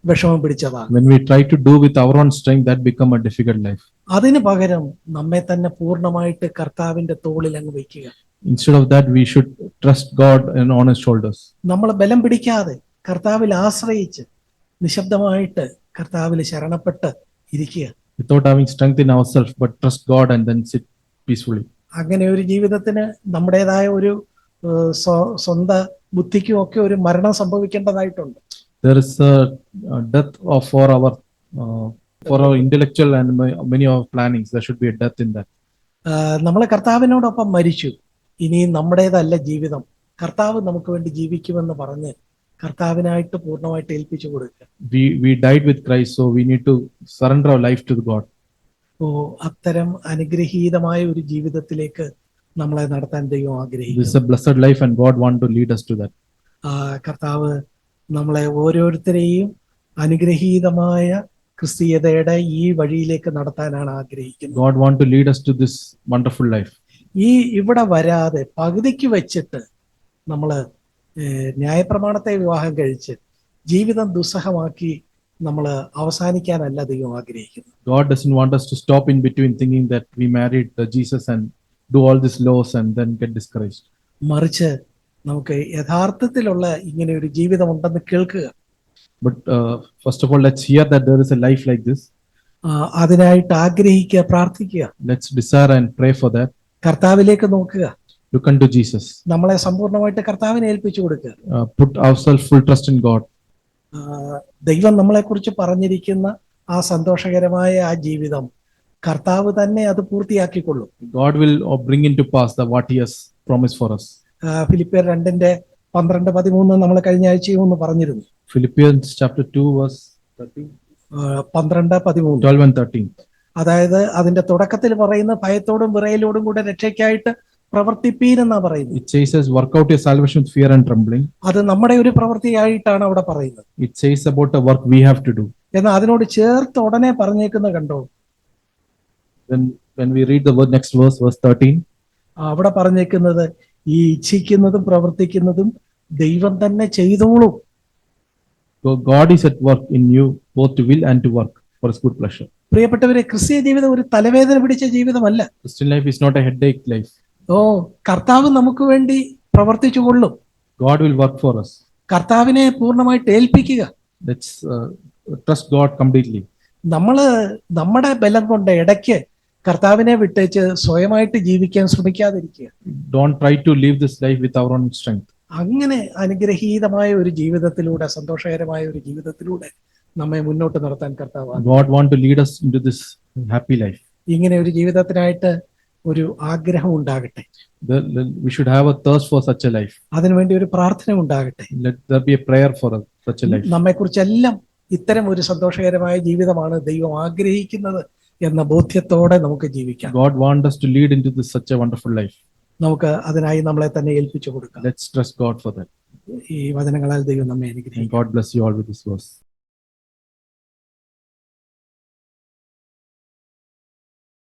വിഷമം പിടിച്ചതാണ്. When we try to do with our own strength, that become a difficult life. അതിന് പകരം നമ്മെ തന്നെ പൂർണ്ണമായിട്ട് കർത്താവിന്റെ തോളിൽ അങ്ങ് വയ്ക്കുക. Instead of that, we should trust God and on his shoulders. നമ്മൾ ബലം പിടിക്കാതെ കർത്താവിൽ ആശ്രയിച്ച് നിശബ്ദമായിട്ട് കർത്താവിൽ ശരണപ്പെട്ട് ഇരിക്കുക. Without having strength in ourselves, but trust God and then sit peacefully. അങ്ങനെ ഒരു ജീവിതത്തിന് നമ്മുടേതായ ഒരു സ്വന്തം ബുദ്ധിക്കും ഒക്കെ ഒരു മരണം സംഭവിക്കേണ്ടതായിട്ടുണ്ട്. There is a death for our intellectual and many of our plannings. There should be a death in that. നമ്മൾ കർത്താവിനോടൊപ്പം മരിച്ചു, ഇനി നമ്മുടേതല്ല ജീവിതം, കർത്താവ് നമുക്ക് വേണ്ടി ജീവിക്കുമെന്ന് പറഞ്ഞ് കർത്താവിനായിട്ട് പൂർണ്ണമായിട്ട് ഏൽപ്പിച്ചു കൊടുക്കുക. We died with Christ, so we need to surrender our life to God. അത്തരം അനുഗ്രഹീതമായ ഒരു ജീവിതത്തിലേക്ക് നമ്മളെ നടത്താൻ ദൈവം ആഗ്രഹിക്കുന്നു. This is a blessed life, and God want to lead us to that. കർത്താവ് നമ്മളെ ഓരോരുത്തരെയും അനുഗ്രഹീതമായ ക്രിസ്തീയതയുടെ ഈ വഴിയിലേക്ക് നടത്താനാണ് ആഗ്രഹിക്കുന്നത്. God want to lead us to this wonderful life. ഇവിടെ വരാതെ പകുതിക്ക് വെച്ചിട്ട് നമ്മള് ന്യായപ്രമാണത്തെ വിവാഹം കഴിച്ച് ജീവിതം ദുസ്സഹമാക്കി നമ്മൾ അവസാനിക്കാനല്ല ദൈവം ആഗ്രഹിക്കുന്നത്. God doesn't want us to stop in between thinking that we married Jesus and do all these laws and then get discouraged. മറിച്ച് നമുക്ക് യഥാർത്ഥത്തിലുള്ള ഇങ്ങനെ ഒരു ജീവിതം ഉണ്ടെന്ന് കേൾക്കുക. But first of all, let's hear that there is a life like this. അതിനായിട്ട് ആഗ്രഹിക്കുക, പ്രാർത്ഥിക്കുക. Let's desire and pray for that. കർത്താവിലേക്ക് നോക്കുക. Look unto Jesus. നമ്മളെ സമ്പൂർണ്ണമായിട്ട് കർത്താവിനെ ഏൽപ്പിച്ചു കൊടുക്കുക. Put ourselves full trust in God. ആ, ദൈവം നമ്മളെക്കുറിച്ച് പറഞ്ഞിരിക്കുന്ന ആ സന്തോഷകരമായ ആ ജീവിതം കർത്താവ് തന്നെ അത് പൂർത്തിയാക്കിക്കൊള്ളും. God will bring into pass what He has promised for us. ഫിലിപ്പിയർ 2:12-13 നമ്മൾ കഴിഞ്ഞ ആഴ്ചയും ഒന്ന് പറഞ്ഞിരുന്നു. Philippians chapter 2 verse 13, 12-13. 12 and 13. അതായത് അതിന്റെ തുടക്കത്തിൽ പറയുന്ന ഭയത്തോടും വിറയലോടും കൂടെ രക്ഷയ്ക്കായിട്ട് പ്രവർത്തിപ്പീൻ എന്നാ പറയുന്നത്. It says as work out your salvation with fear and trembling. അത് നമ്മുടെ ഒരു പ്രവൃത്തിയായിട്ടാണ് അവിടെ പറയുന്നത്. It says about the work we have to do. എന്നാൽ അതിനോട് ചേർത്ത് ഉടനെ പറഞ്ഞേക്കുന്ന കണ്ടോ, When we read the next verse, verse 13, അവിടെ പറഞ്ഞേക്കുന്നത് ഈ ഇച്ഛിക്കുന്നതും പ്രവർത്തിക്കുന്നതും ദൈവം തന്നെ ചെയ്തോളും. so God is at work in you both to will and to work for His good pleasure. പ്രിയപ്പെട്ടവരെ, ക്രിസ്തീയ ജീവിതം ഒരു തലവേദന പിടിച്ച ജീവിതമല്ല. Christian life is not a headache life. കർത്താവ് നമുക്ക് വേണ്ടി പ്രവർത്തിച്ചു കൊള്ളും. God will work for us. കർത്താവിനെ പൂർണ്ണമായിട്ട് ഏൽപ്പിക്കുക. Let's trust God completely. നമ്മള് നമ്മുടെ ബലം കൊണ്ട് ഇടയ്ക്ക് കർത്താവിനെ വിട്ടേച്ച് സ്വയമായിട്ട് ജീവിക്കാൻ ശ്രമിക്കാതിരിക്കുക. Don't try to live this life with our own strength. അങ്ങനെ അനുഗ്രഹീതമായ ഒരു ജീവിതത്തിലൂടെ, സന്തോഷകരമായ ഒരു ജീവിതത്തിലൂടെ നമ്മെ മുന്നോട്ട് നടത്താൻ കർത്താവ് God want to lead us into this happy life. ഇങ്ങനെ ഒരു ജീവിതത്തിനായിട്ട് ഒരു ആഗ്രഹം ഉണ്ടാകട്ടെ. We should have a thirst for such a life. അതിനുവേണ്ടി ഒരു പ്രാർത്ഥന ഉണ്ടാകട്ടെ. Let there be a prayer for such a life. നമ്മെക്കുറിച്ചെല്ലാം ഇത്തരം ഒരു സന്തോഷകരമായ ജീവിതമാണ് ദൈവം ആഗ്രഹിക്കുന്നത് എന്ന ബോധ്യത്തോടെ നമുക്ക് ജീവിക്കാം. God want us to lead into this such a wonderful life. നമുക്ക് അതിനായി നമ്മളെ തന്നെ ഏൽപ്പിച്ചു കൊടുക്കാം. Let's trust God for that. ഈ വചനങ്ങളാൽ ദൈവം നമ്മെ അനുഗ്രഹിക്കും. And God bless you all with this verse.